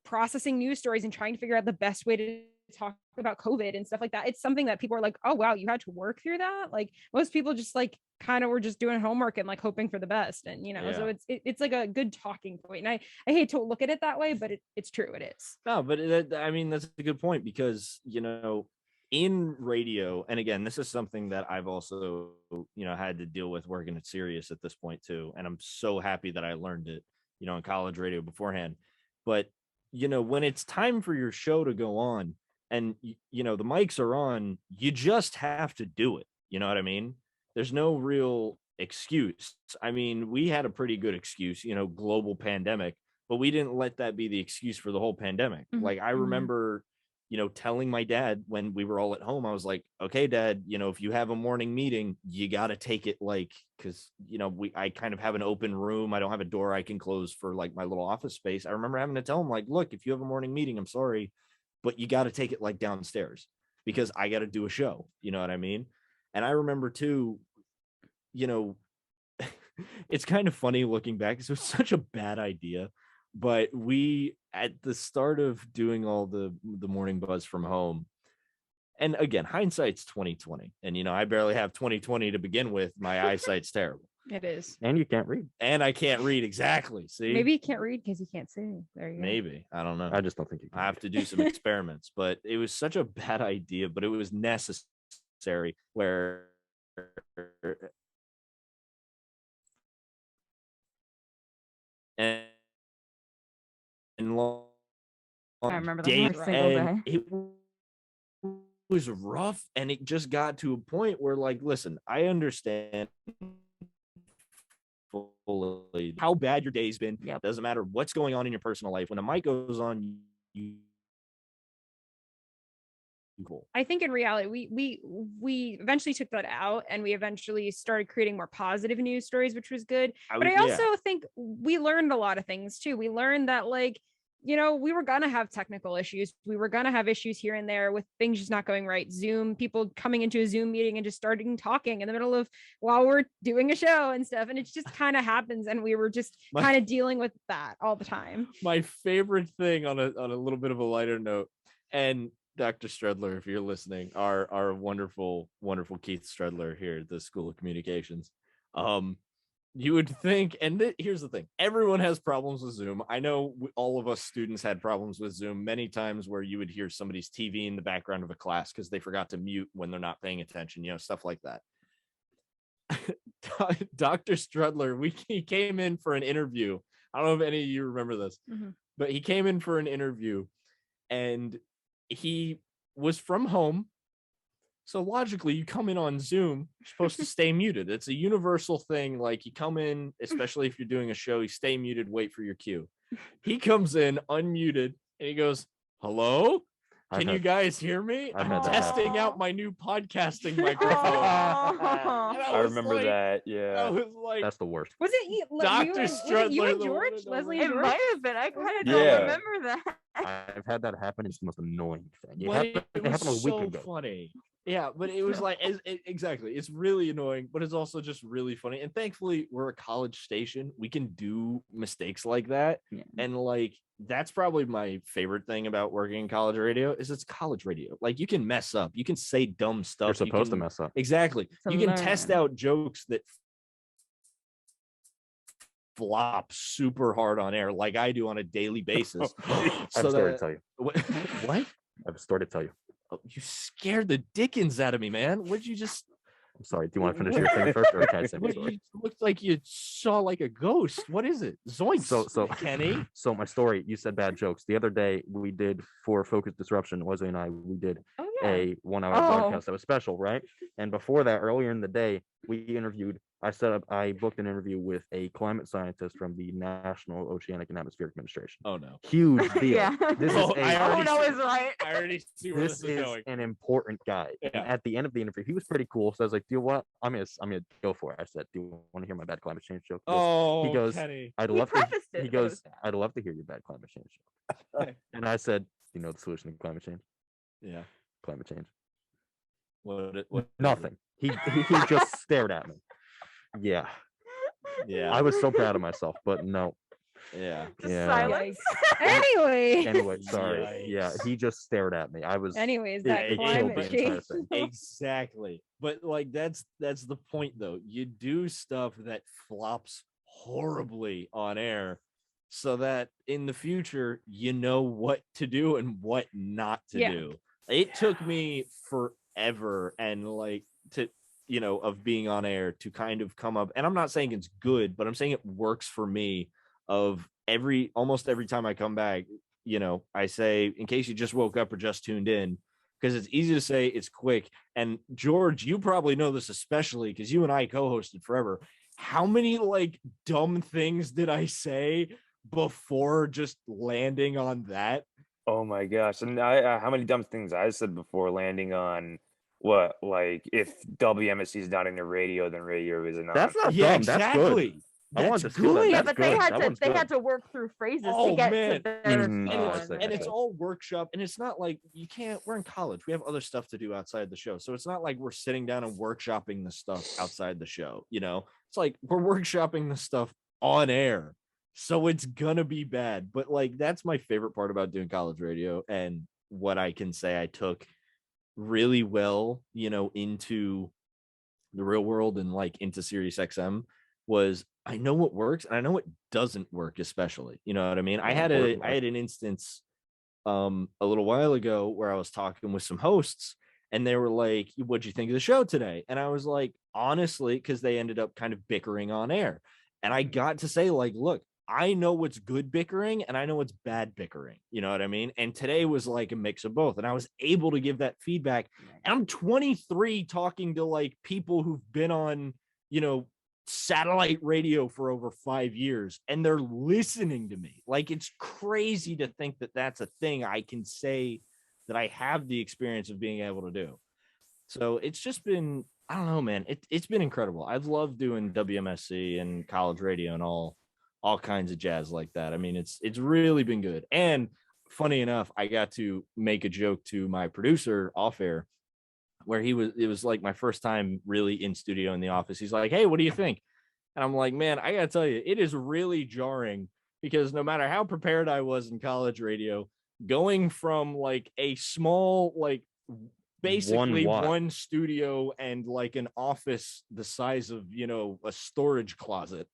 processing news stories and trying to figure out the best way to talk about COVID and stuff like that. It's something that people are like, oh wow, you had to work through that. Like most people just like kind of were just doing homework and like hoping for the best, and you know, so it's like a good talking point. And I hate to look at it that way, but it's true, it is. No, but I mean, that's a good point because, you know, in radio, and again, this is something that I've also, you know, had to deal with working at Sirius at this point too. And I'm so happy that I learned it, you know, in college radio beforehand. But, you know, when it's time for your show to go on and, you know, the mics are on, you just have to do it. You know what I mean? There's no real excuse. I mean, we had a pretty good excuse, you know, global pandemic, but we didn't let that be the excuse for the whole pandemic. Mhm. Like I remember, you know, telling my dad when we were all at home, I was like, okay, Dad, you know, if you have a morning meeting, you got to take it like, because, you know, I kind of have an open room. I don't have a door I can close for like my little office space. I remember having to tell him like, look, if you have a morning meeting, I'm sorry, but you got to take it like downstairs because I got to do a show. You know what I mean? And I remember too, you know, it's kind of funny looking back because it was such a bad idea. But we, at the start of doing all the morning buzz from home, and again, hindsight's 2020, and you know, I barely have 2020 to begin with. My eyesight's terrible, It is. And you can't read. and I can't read exactly. See, Maybe you can't read because you can't see. There you go. maybe I don't know. I just don't think you can. I have to do some experiments, but it was such a bad idea, but it was necessary. Where and long I remember that day, every single and day. it was rough, and it just got to a point where, like, listen, I understand fully how bad your day's been. Yep. Doesn't matter what's going on in your personal life. When the mic goes on, you I think in reality, we eventually took that out, and we eventually started creating more positive news stories, which was good. But I also think we learned a lot of things too. We learned that, like, you know, we were gonna have technical issues. We were gonna have issues here and there with things just not going right. Zoom, people coming into a Zoom meeting and just starting talking in the middle of while we're doing a show and stuff. And it just kind of happens. And we were just kind of dealing with that all the time. My favorite thing on a little bit of a lighter note, and Dr. Stredler, if you're listening, our wonderful, wonderful Keith Stredler here at the School of Communications. You would think, and here's the thing, everyone has problems with Zoom. I know all of us students had problems with Zoom many times where you would hear somebody's TV in the background of a class because they forgot to mute when they're not paying attention, you know, stuff like that. Dr. Stredler, he came in for an interview. I don't know if any of you remember this, but he came in for an interview, and he was from home, So logically, you come in on Zoom, you're supposed to stay muted. It's a universal thing. Like you come in, especially if you're doing a show, you stay muted, wait for your cue. He comes in unmuted and he goes, "Hello? Can you guys hear me? I've I'm had that testing happen. out my new podcasting microphone." Aw. And I was remember like- that. I Yeah. was like, That's the worst. Was it you, Dr. you and, was it Strudler, you and the one George? and Leslie only. and It George? might have been. I kind of Yeah. don't remember that. I've had that happen. It's the most annoying thing. It But happened, it it was happened a week so ago. funny. Yeah, but it was like exactly. It's really annoying, but it's also just really funny. And thankfully, we're a college station. We can do mistakes like that. Yeah. And like that's probably my favorite thing about working in college radio is it's college radio. Like you can mess up, you can say dumb stuff. You're you supposed to can- mess up. Exactly. To You can test learn. out jokes that flop super hard on air, like I do on a daily basis. I have a story to tell you. What? What? I have a story to tell you. Oh, you scared the dickens out of me, man. What'd you just? I'm sorry. Do you want to finish your thing first, or can I say my What, story? you looked like you saw like a ghost. What is it? Zoinks. So Kenny. So my story. You said bad jokes. The other day we did for Focus Disruption. Wesley and I we did Oh yeah. a 1 hour Oh. broadcast that was special, right? And before that, earlier in the day, we interviewed. I booked an interview with a climate scientist from the National Oceanic and Atmospheric Administration. Oh no. Huge deal. Yeah. This Oh, is I a Oh already no, see- is right. I already see where this this is is going. an important guy. And Yeah. at the end of the interview, he was pretty cool. So I was like, "Do you know what? I'm gonna go for it." I said, "Do you want to hear my bad climate change joke?" He goes, Oh, goes, Kenny. I'd He love to. prefaced it. He that it was goes, bad. "I'd love to hear your bad climate change joke." And I said, "You know the solution to climate change? Yeah. Climate change? What is it? Nothing." He just stared at me. Yeah, Yeah. I was so proud of myself, but no. Yeah. Just Yeah. silence. Anyway. Anyway, sorry. Yeah, Yikes. he just stared at me. I was. Anyways, it- that it killed climate the entire change. thing. Exactly. But like that's the point though. You do stuff that flops horribly on air so that in the future you know what to do and what not to Yeah. do. It took me forever and like to of being on air to kind of come up, and I'm not saying it's good, but I'm saying it works for me. Of almost every time I come back, I say, in case you just woke up or just tuned in, because it's easy to say, it's quick. And George, you probably know this, especially because you and I co-hosted forever. How many like dumb things did I say before just landing on that? Oh my gosh. And how many dumb things I said before landing on what, like, if WMSC is not in the radio, then radio isn't on. That's not Yeah, dumb. That's good. exactly. I wanted That's to see that. good. Yeah, That's but they good. had That to one's they good. had to work through phrases Oh, to get man. to their Mm, and oh, I it's, see, and I it's see. all workshop, and it's not like we're in college, we have other stuff to do outside the show, so it's not like we're sitting down and workshopping the stuff outside the show. It's like we're workshopping the stuff on air, so it's gonna be bad. But like that's my favorite part about doing college radio, and what I can say I took really well into the real world and like into Sirius XM was I know what works and I know what doesn't work, especially. You know what I mean? I had an instance a little while ago where I was talking with some hosts and they were like, "What'd you think of the show today?" And I was like, honestly, because they ended up kind of bickering on air. And I got to say, like, look, I know what's good bickering and I know what's bad bickering. You know what I mean? And today was like a mix of both. And I was able to give that feedback. And I'm 23 talking to like people who've been on, satellite radio for over 5 years and they're listening to me. Like it's crazy to think that that's a thing I can say that I have the experience of being able to do. So it's just been, I don't know, man, it's been incredible. I've loved doing WMSC and college radio and all kinds of jazz like that. I mean, it's really been good. And funny enough, I got to make a joke to my producer off air where it was like my first time really in studio in the office. He's like, "Hey, what do you think?" And I'm like, "Man, I gotta tell you, it is really jarring because no matter how prepared I was in college radio, going from like a small, like basically watt. one studio and like an office the size of, a storage closet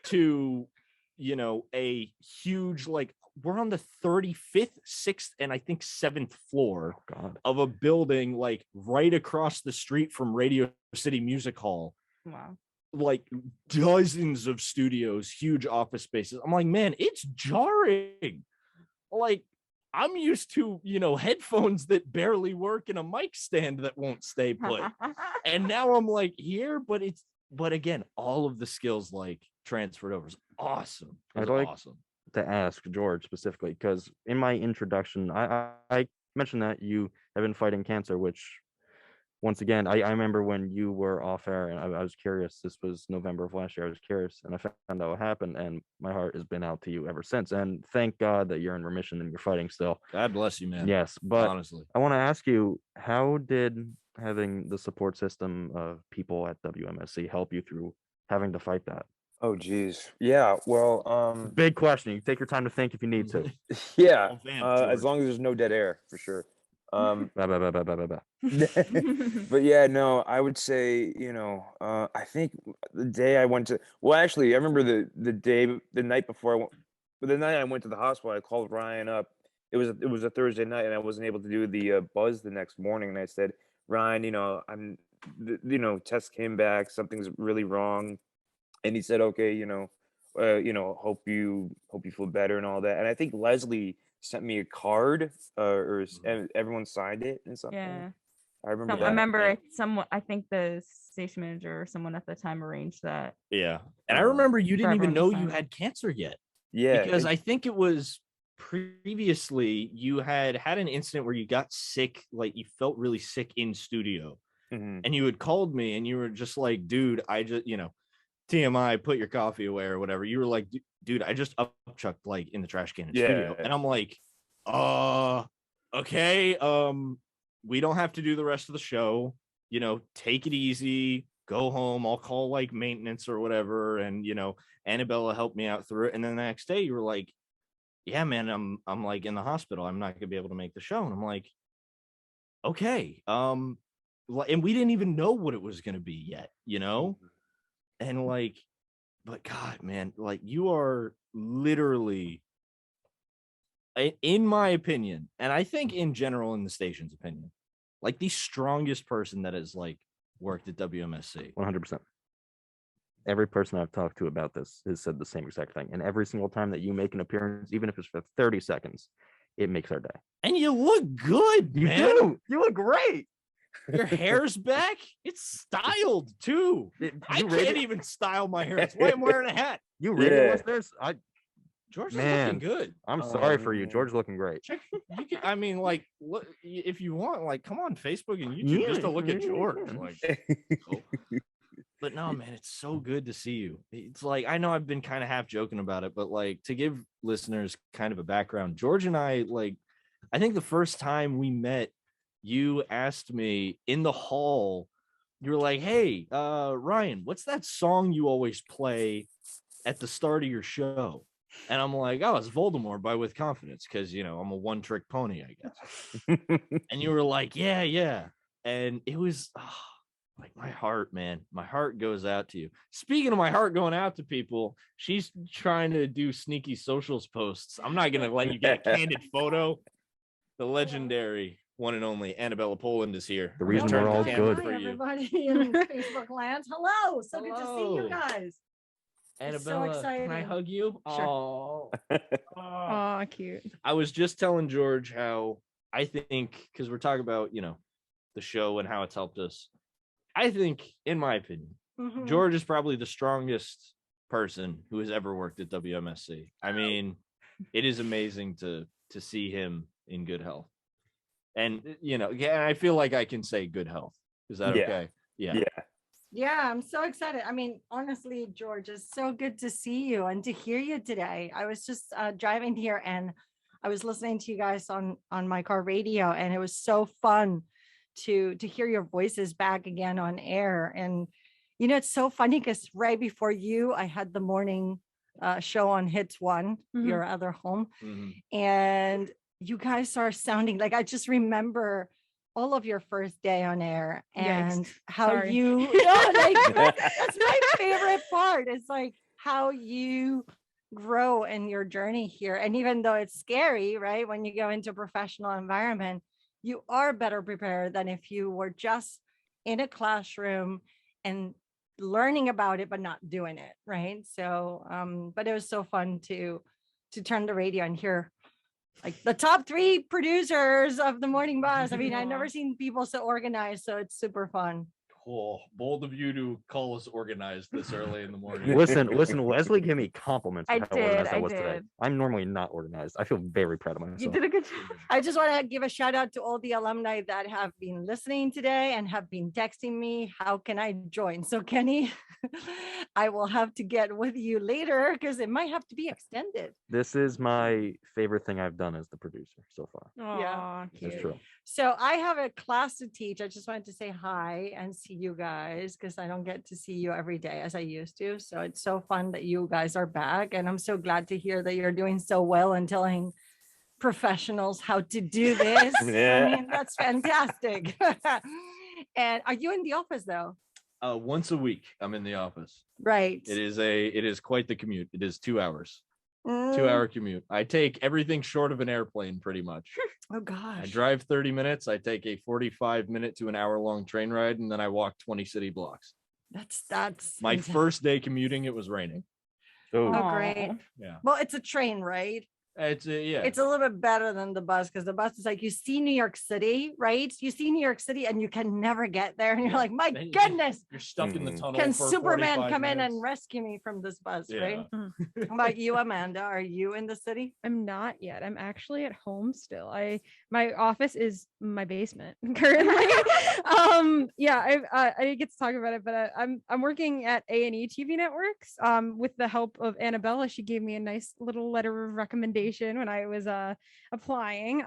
to, a huge, like we're on the 35th, 6th, and I think 7th floor God. of a building like right across the street from Radio City Music Hall, Wow. like dozens of studios, huge office spaces. I'm like, man, it's jarring. Like I'm used to, headphones that barely work and a mic stand that won't stay put. And now I'm like here, but again, all of the skills like transferred over. Is awesome. It was I'd like awesome. to ask George specifically, because in my introduction, I mentioned that you have been fighting cancer, which once again, I remember when you were off air and I was curious. This was November of last year. I was curious and I found out what happened, and my heart has been out to you ever since. And thank God that you're in remission and you're fighting still. God bless you, man. Yes, but Honestly. I want to ask you, how did having the support system of people at WMSC help you through having to fight that? Oh, geez. Yeah. Well, Big question. You take your time to think if you need to. yeah. All vamp, As George. long as there's no dead air, for sure. Bah, bah, bah, bah, bah, bah, bah. But yeah, no, I would say, I think the day I went to, well, actually, I remember the night before the night I went to the hospital, I called Ryan up. It was a Thursday night, and I wasn't able to do the buzz the next morning. And I said, Ryan, test came back, something's really wrong. And he said, okay, hope you feel better and all that. And I think Leslie sent me a card, and everyone signed it and something. Yeah. I remember I that. remember I think the station manager or someone at the time arranged that. Yeah. And I remember you didn't even know everyone to you sign. had cancer yet. Yeah, Because I think it was previously you had an incident where you got sick, like you felt really sick in studio. mhm. And you had called me and you were just like, dude, I just, TMI, put your coffee away or whatever. You were like, dude, I just upchucked like in the trash can in studio. Yeah. And I'm like, okay. We don't have to do the rest of the show. Take it easy, go home. I'll call like maintenance or whatever. And Annabella helped me out through it. And then the next day you were like, yeah, man, I'm like in the hospital. I'm not gonna be able to make the show. And I'm like, okay. And we didn't even know what it was gonna be yet, and like, but God, man, like you are literally, in my opinion, and I think in general in the station's opinion, like the strongest person that has like worked at WMSC. 100%. Every person I've talked to about this has said the same exact thing. And every single time that you make an appearance, even if it's for 30 seconds, it makes our day. And you look good, You man. do. You look great. Your hair's back. It's styled too. I can't even style my hair. That's why I'm wearing a hat. You radio Yeah. listeners, George is Man. looking good. I'm sorry for you. George looking great. Check. You can, I mean, like, look, if you want, like, come on Facebook and YouTube just to look at George. Like, cool. But no, man, it's so good to see you. It's like, I know I've been kind of half joking about it, but like to give listeners kind of a background, George and I, like, I think the first time we met, you asked me in the hall, you were like, hey, Ryan, what's that song you always play at the start of your show? And I'm like, oh, it's Voldemort by With Confidence, because I'm a one-trick pony, I guess. And you were like, yeah. And it was like my heart, man. My heart goes out to you. Speaking of my heart going out to people, she's trying to do sneaky socials posts. I'm not gonna let you get a candid photo. The legendary one and only Annabella Poland is here. The reason Turn we're the all camera good. for Hi, you. everybody in Facebook land. Hello. So good to see Hello. you guys. Annabella, can I exciting. hug you? Sure. Oh, cute. I was just telling George how I think, because we're talking about, the show and how it's helped us. I think, in my opinion, Mhm. George is probably the strongest person who has ever worked at WMSC. I mean, it is amazing to see him in good health. And, yeah, I feel like I can say good health. Is that Yeah. okay? Yeah. Yeah. Yeah, I'm so excited. I mean, honestly, George, it's so good to see you and to hear you today. I was just driving here and I was listening to you guys on my car radio, and it was so fun to hear your voices back again on air. And it's so funny because right before you, I had the morning show on Hits One, Mhm. your other home, Mhm. and you guys are sounding like I just remember all of your first day on air Yikes. and how Sorry. that's my favorite part. It's like how you grow in your journey here. And even though it's scary, right? When you go into a professional environment, you are better prepared than if you were just in a classroom and learning about it, but not doing it. Right. So, but it was so fun to turn the radio and hear like the top 3 producers of the morning buzz. I mean, I've Aw. never seen people so organized, so it's super fun. Cool. Bold of you to call us organized this early in the morning. Listen, Wesley gave me compliments I for how did, organized I I was today. did. I'm normally not organized. I feel very proud of myself. You did a good job. I just want to give a shout out to all the alumni that have been listening today and have been texting me. How can I join? So Kenny, I will have to get with you later because it might have to be extended. This is my favorite thing I've done as the producer so far. Aw, It's cute. true. So I have a class to teach. I just wanted to say hi and see you guys because I don't get to see you every day as I used to. So it's so fun that you guys are back. And I'm so glad to hear that you're doing so well and telling professionals how to do this. Yeah. I mean, that's fantastic. And are you in the office though? Once a week, I'm in the office. Right. It is quite the commute. It is 2 hours. Mm. 2-hour commute. I take everything short of an airplane pretty much. Oh I gosh. drive 30 minutes. I take a 45-minute to an hour-long train ride, and then I walk 20 city blocks. That's My intense. first day commuting, it was raining. Oh, Oh, great. Yeah. Well, it's a train, right? It's yeah. It's a little bit better than the bus because the bus is like you see New York City, right? You see New York City and you can never get there. And you're like, my Then- goodness, You're stuck in the Mhm. tunnel. can for Superman 45 come in minutes. and rescue me from this bus, Yeah. right? How about you, Amanda? Are you in the city? I'm not yet. I'm actually at home still. My office is my basement currently. Yeah, I didn't get to talk about it, but I'm working at A&E TV Networks. With the help of Annabella, she gave me a nice little letter of recommendation when I was applying.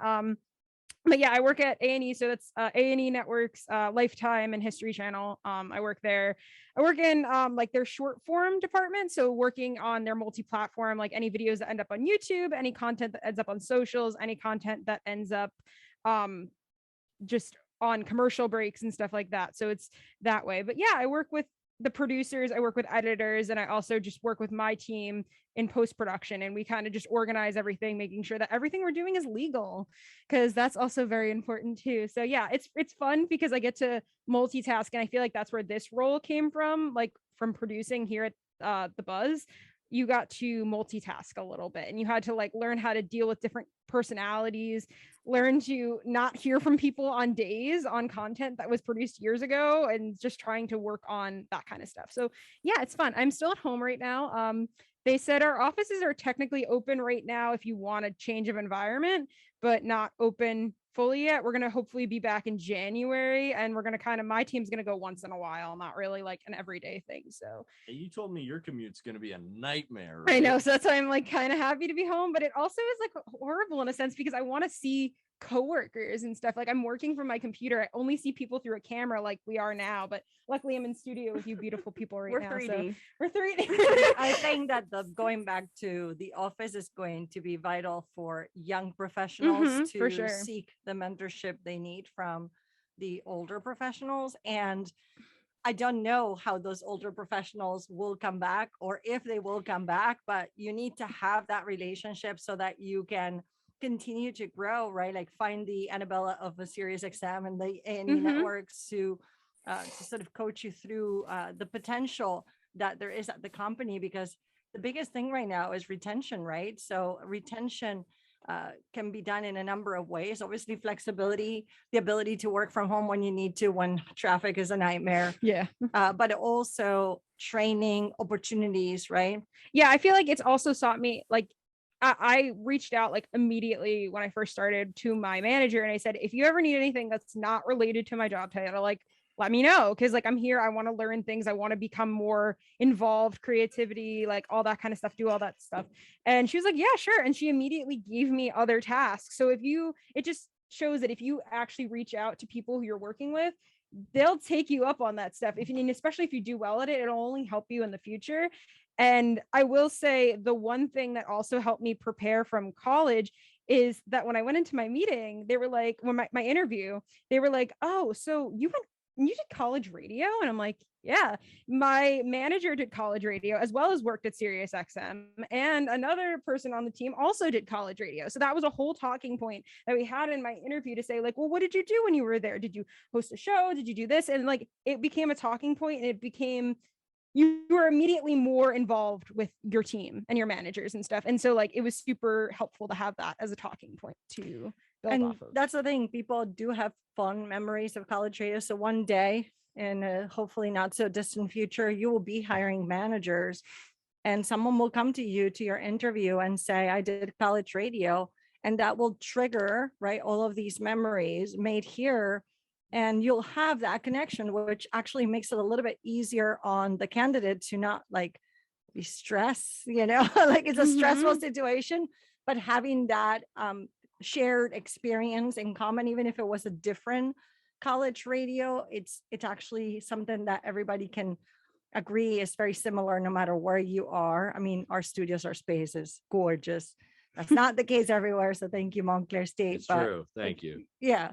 But yeah, I work at A&E, so that's A&E Networks, Lifetime, and History Channel. I work there. I work in like their short form department, so working on their multi-platform, like any videos that end up on YouTube, any content that ends up on socials, any content that ends up just on commercial breaks and stuff like that. So it's that way. But yeah, I work with the producers, I work with editors, and I also just work with my team in post-production, and we kind of just organize everything, making sure that everything we're doing is legal, because that's also very important too. So yeah, it's fun because I get to multitask, and I feel like that's where this role came from, like from producing here at the Buzz. You got to multitask a little bit, and you had to like learn how to deal with different personalities, learn to not hear from people on days on content that was produced years ago, and just trying to work on that kind of stuff. So yeah, it's fun. I'm still at home right now. They said our offices are technically open right now if you want a change of environment, but not open fully yet. We're going to hopefully be back in January, and we're going to my team's going to go once in a while, not really like an everyday thing. So Hey, you told me your commute's going to be a nightmare. I know. right? So that's why I'm like kind of happy to be home, but it also is like horrible in a sense because I want to see coworkers and stuff. Like I'm working from my computer. I only see people through a camera like we are now, but luckily I'm in studio with you beautiful people right We're now. 3D. So we're 3D. I think that the going back to the office is going to be vital for young professionals Mhm, to for sure. seek the mentorship they need from the older professionals. And I don't know how those older professionals will come back or if they will come back, but you need to have that relationship so that you can continue to grow, right? Like find the Annabella of a Sirius XM and the A&E Mhm. networks to sort of coach you through the potential that there is at the company, because the biggest thing right now is retention, right? So retention can be done in a number of ways. Obviously, flexibility, the ability to work from home when you need to, when traffic is a nightmare, Yeah. but also training opportunities, right? Yeah, I feel like it's also taught me like I reached out like immediately when I first started to my manager and I said, if you ever need anything that's not related to my job title, like let me know. Cause like I'm here, I want to learn things. I want to become more involved, creativity, like all that kind of stuff, do all that stuff. And she was like, yeah, sure. And she immediately gave me other tasks. So it just shows that if you actually reach out to people who you're working with, they'll take you up on that stuff. And especially if you do well at it, it'll only help you in the future. And I will say the one thing that also helped me prepare from college is that when I went into my meeting, they were like, when my interview, they were like, oh, so you did college radio? And I'm like, yeah, my manager did college radio as well as worked at Sirius XM. And another person on the team also did college radio. So that was a whole talking point that we had in my interview to say like, well, what did you do when you were there? Did you host a show? Did you do this? And like, it became a talking point and it became you were immediately more involved with your team and your managers and stuff. And so like it was super helpful to have that as a talking point to build And off of. that's the thing, people do have fond memories of college radio. So one day, in a hopefully not so distant future, you will be hiring managers, and someone will come to you to your interview and say, I did college radio. And that will trigger, right, all of these memories made here. And you'll have that connection, which actually makes it a little bit easier on the candidate to not like be stressed, like it's a stressful situation, but having that shared experience in common, even if it was a different college radio, it's actually something that everybody can agree is very similar no matter where you are. I mean, our studios, our space is gorgeous. That's not the case everywhere. So thank you, Montclair State. It's true. Thank you. Yeah.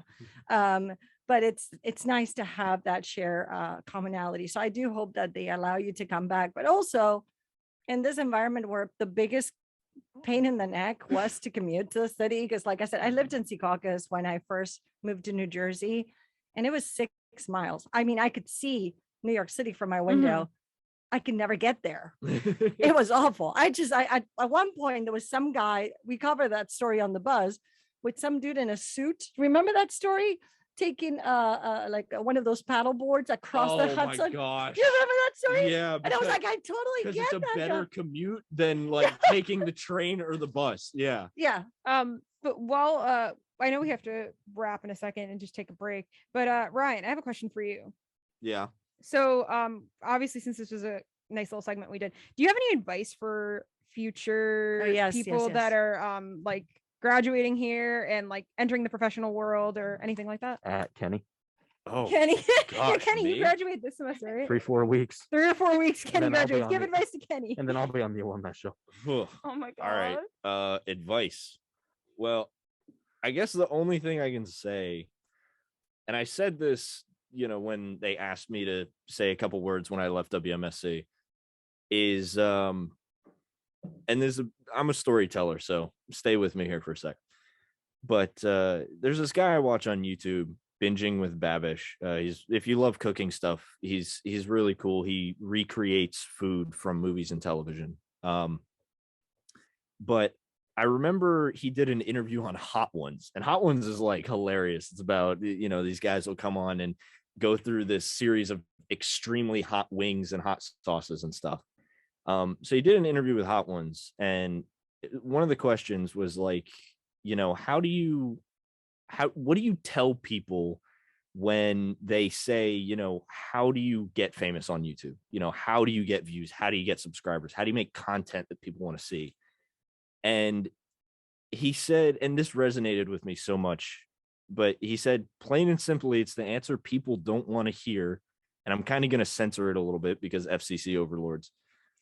But it's nice to have that share commonality. So I do hope that they allow you to come back, but also in this environment where the biggest pain in the neck was to commute to the city. Because like I said, I lived in Secaucus when I first moved to New Jersey, and it was 6 miles. I mean, I could see New York City from my window. I could never get there. It was awful. I at one point there was some guy, we covered that story on the Buzz, with some dude in a suit. Remember that story? Taking like one of those paddle boards across the Hudson. Oh my gosh. You remember that story? Yeah. And I was like, I totally because get it's a that. better commute than like taking the train or the bus. Yeah. Yeah. But while I know we have to wrap in a second and just take a break, but Ryan, I have a question for you. Yeah. So obviously, since this was a nice little segment we did, do you have any advice for future people that are like graduating here and like entering the professional world or anything like that? Kenny. Oh, Kenny. gosh, Yeah, Kenny, me? you graduate this semester, right? 3-4 weeks. 3 or 4 weeks. Kenny then I'll be graduates. on Give the- advice to Kenny. And then I'll be on the alumni show. Ugh. Oh my god. All right. Advice. Well, I guess the only thing I can say, and I said this, when they asked me to say a couple words when I left WMSC, is and I'm a storyteller, so stay with me here for a sec. But there's this guy I watch on YouTube, Binging with Babish. If you love cooking stuff, he's really cool. He recreates food from movies and television. But I remember he did an interview on Hot Ones, and Hot Ones is like hilarious. It's about, these guys will come on and go through this series of extremely hot wings and hot sauces and stuff. So he did an interview with Hot Ones, and one of the questions was like, what do you tell people when they say, how do you get famous on YouTube? How do you get views? How do you get subscribers? How do you make content that people want to see? And he said, and this resonated with me so much, but he said, plain and simply, it's the answer people don't want to hear. And I'm kind of going to censor it a little bit because FCC overlords.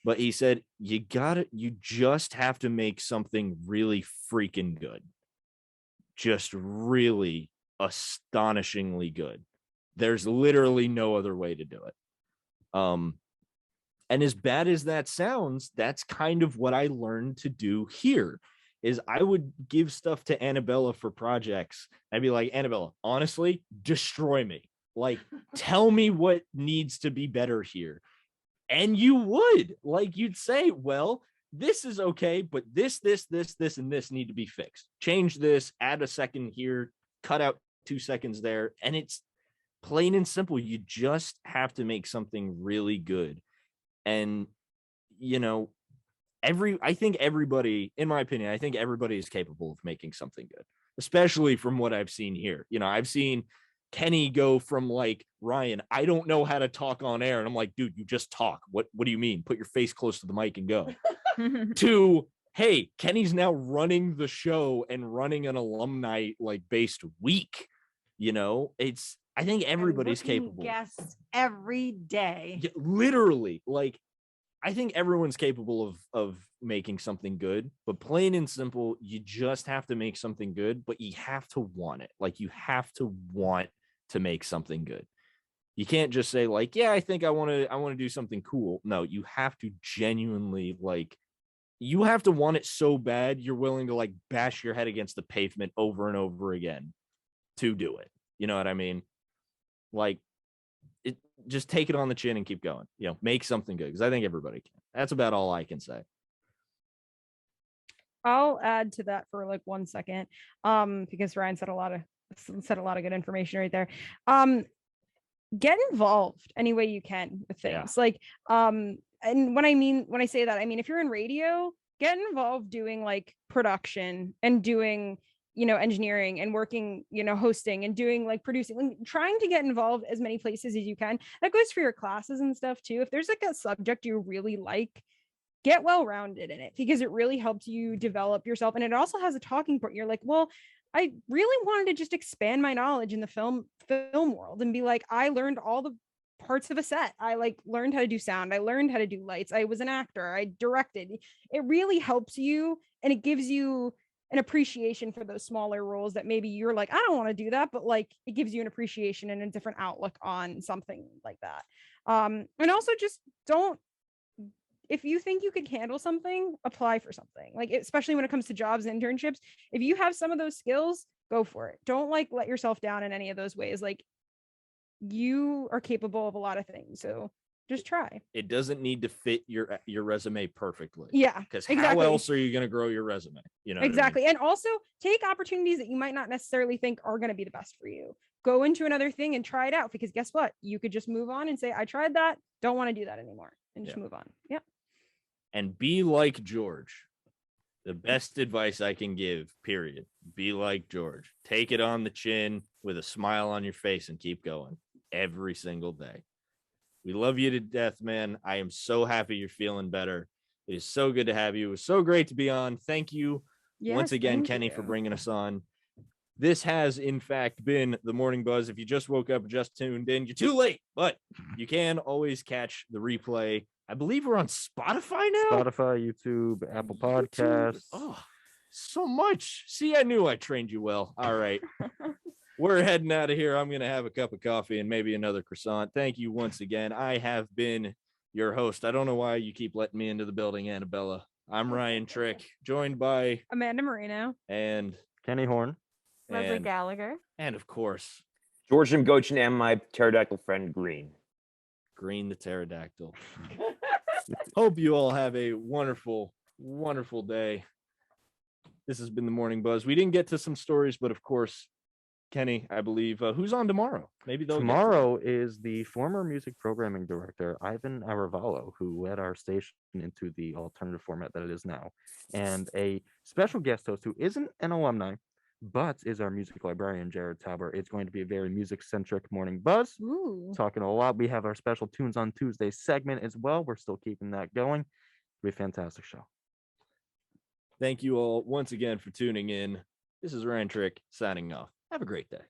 But he said, you just have to make something really freaking good. Just really astonishingly good. There's literally no other way to do it. And as bad as that sounds, that's kind of what I learned to do here. Is I would give stuff to Annabella for projects. I'd be like, Annabella, honestly, destroy me. Like, tell me what needs to be better here. And you would. Like, you'd say, well, this is okay, but this, and this need to be fixed. Change this, add a second here, cut out 2 seconds there. And it's plain and simple. You just have to make something really good. And, I think everybody, in my opinion, I think everybody is capable of making something good, especially from what I've seen here. I've seen Kenny go from like, Ryan, I don't know how to talk on air. And I'm like, dude, you just talk. What do you mean? Put your face close to the mic and go. To, hey, Kenny's now running the show and running an alumni like based week. I think everybody's capable. Guests every day. Yeah, literally, like, I think everyone's capable of making something good, but plain and simple, you just have to make something good, but you have to want it. Like, you have to want to make something good. You can't just say like, yeah, I think I want to do something cool. No, you have to genuinely, like, you have to want it so bad you're willing to like bash your head against the pavement over and over again to do it. You know what I mean? Like, just take it on the chin and keep going. Make something good, because I think everybody can. That's about all I can say. I'll add to that for like 1 second, because Ryan said a lot of good information right there. Get involved any way you can with things. Like, and when I say that, I mean, if you're in radio, get involved doing like production and doing, engineering and working, hosting and doing like producing, trying to get involved as many places as you can. That goes for your classes and stuff too. If there's like a subject you really like, get well-rounded in it, because it really helps you develop yourself. And it also has a talking point. You're like, well, I really wanted to just expand my knowledge in the film world and be like, I learned all the parts of a set. I like learned how to do sound. I learned how to do lights. I was an actor. I directed. It really helps you, and it gives you an appreciation for those smaller roles that maybe you're like, I don't want to do that, but like it gives you an appreciation and a different outlook on something like that. And also just don't, if you think you could handle something, apply for something. Like, especially when it comes to jobs and internships, if you have some of those skills, go for it. Don't like let yourself down in any of those ways. Like, you are capable of a lot of things. So just try. It doesn't need to fit your resume perfectly. Yeah. Because exactly. how else are you going to grow your resume? Exactly. And also take opportunities that you might not necessarily think are going to be the best for you. Go into another thing and try it out, because guess what? You could just move on and say, I tried that. Don't want to do that anymore. And just move on. Yeah. And be like George. The best advice I can give, period. Be like George. Take it on the chin with a smile on your face and keep going every single day. We love you to death, man. I am so happy you're feeling better. It is so good to have you. It was so great to be on. Thank you once again, Kenny, for bringing us on. This has, in fact, been the Morning Buzz. If you just woke up, just tuned in, you're too late, but you can always catch the replay. I believe we're on Spotify now. Spotify, YouTube, Apple Podcasts. Oh, so much. See, I knew I trained you well. All right. We're heading out of here. I'm going to have a cup of coffee and maybe another croissant. Thank you once again. I have been your host. I don't know why you keep letting me into the building, Annabella. I'm Ryan Trick, joined by Amanda Marino and Kenny Horn, Leslie Gallagher, and of course, George Gochin and my pterodactyl friend Green the pterodactyl. Hope you all have a wonderful, wonderful day. This has been the Morning Buzz. We didn't get to some stories, but of course, Kenny, I believe, who's on tomorrow? Maybe tomorrow is the former music programming director, Ivan Aravallo, who led our station into the alternative format that it is now. And a special guest host who isn't an alumni, but is our music librarian, Jared Tauber. It's going to be a very music-centric Morning Buzz. Ooh. Talking a lot. We have our special Tunes on Tuesday segment as well. We're still keeping that going. It'll be a fantastic show. Thank you all once again for tuning in. This is Ryan Trick signing off. Have a great day.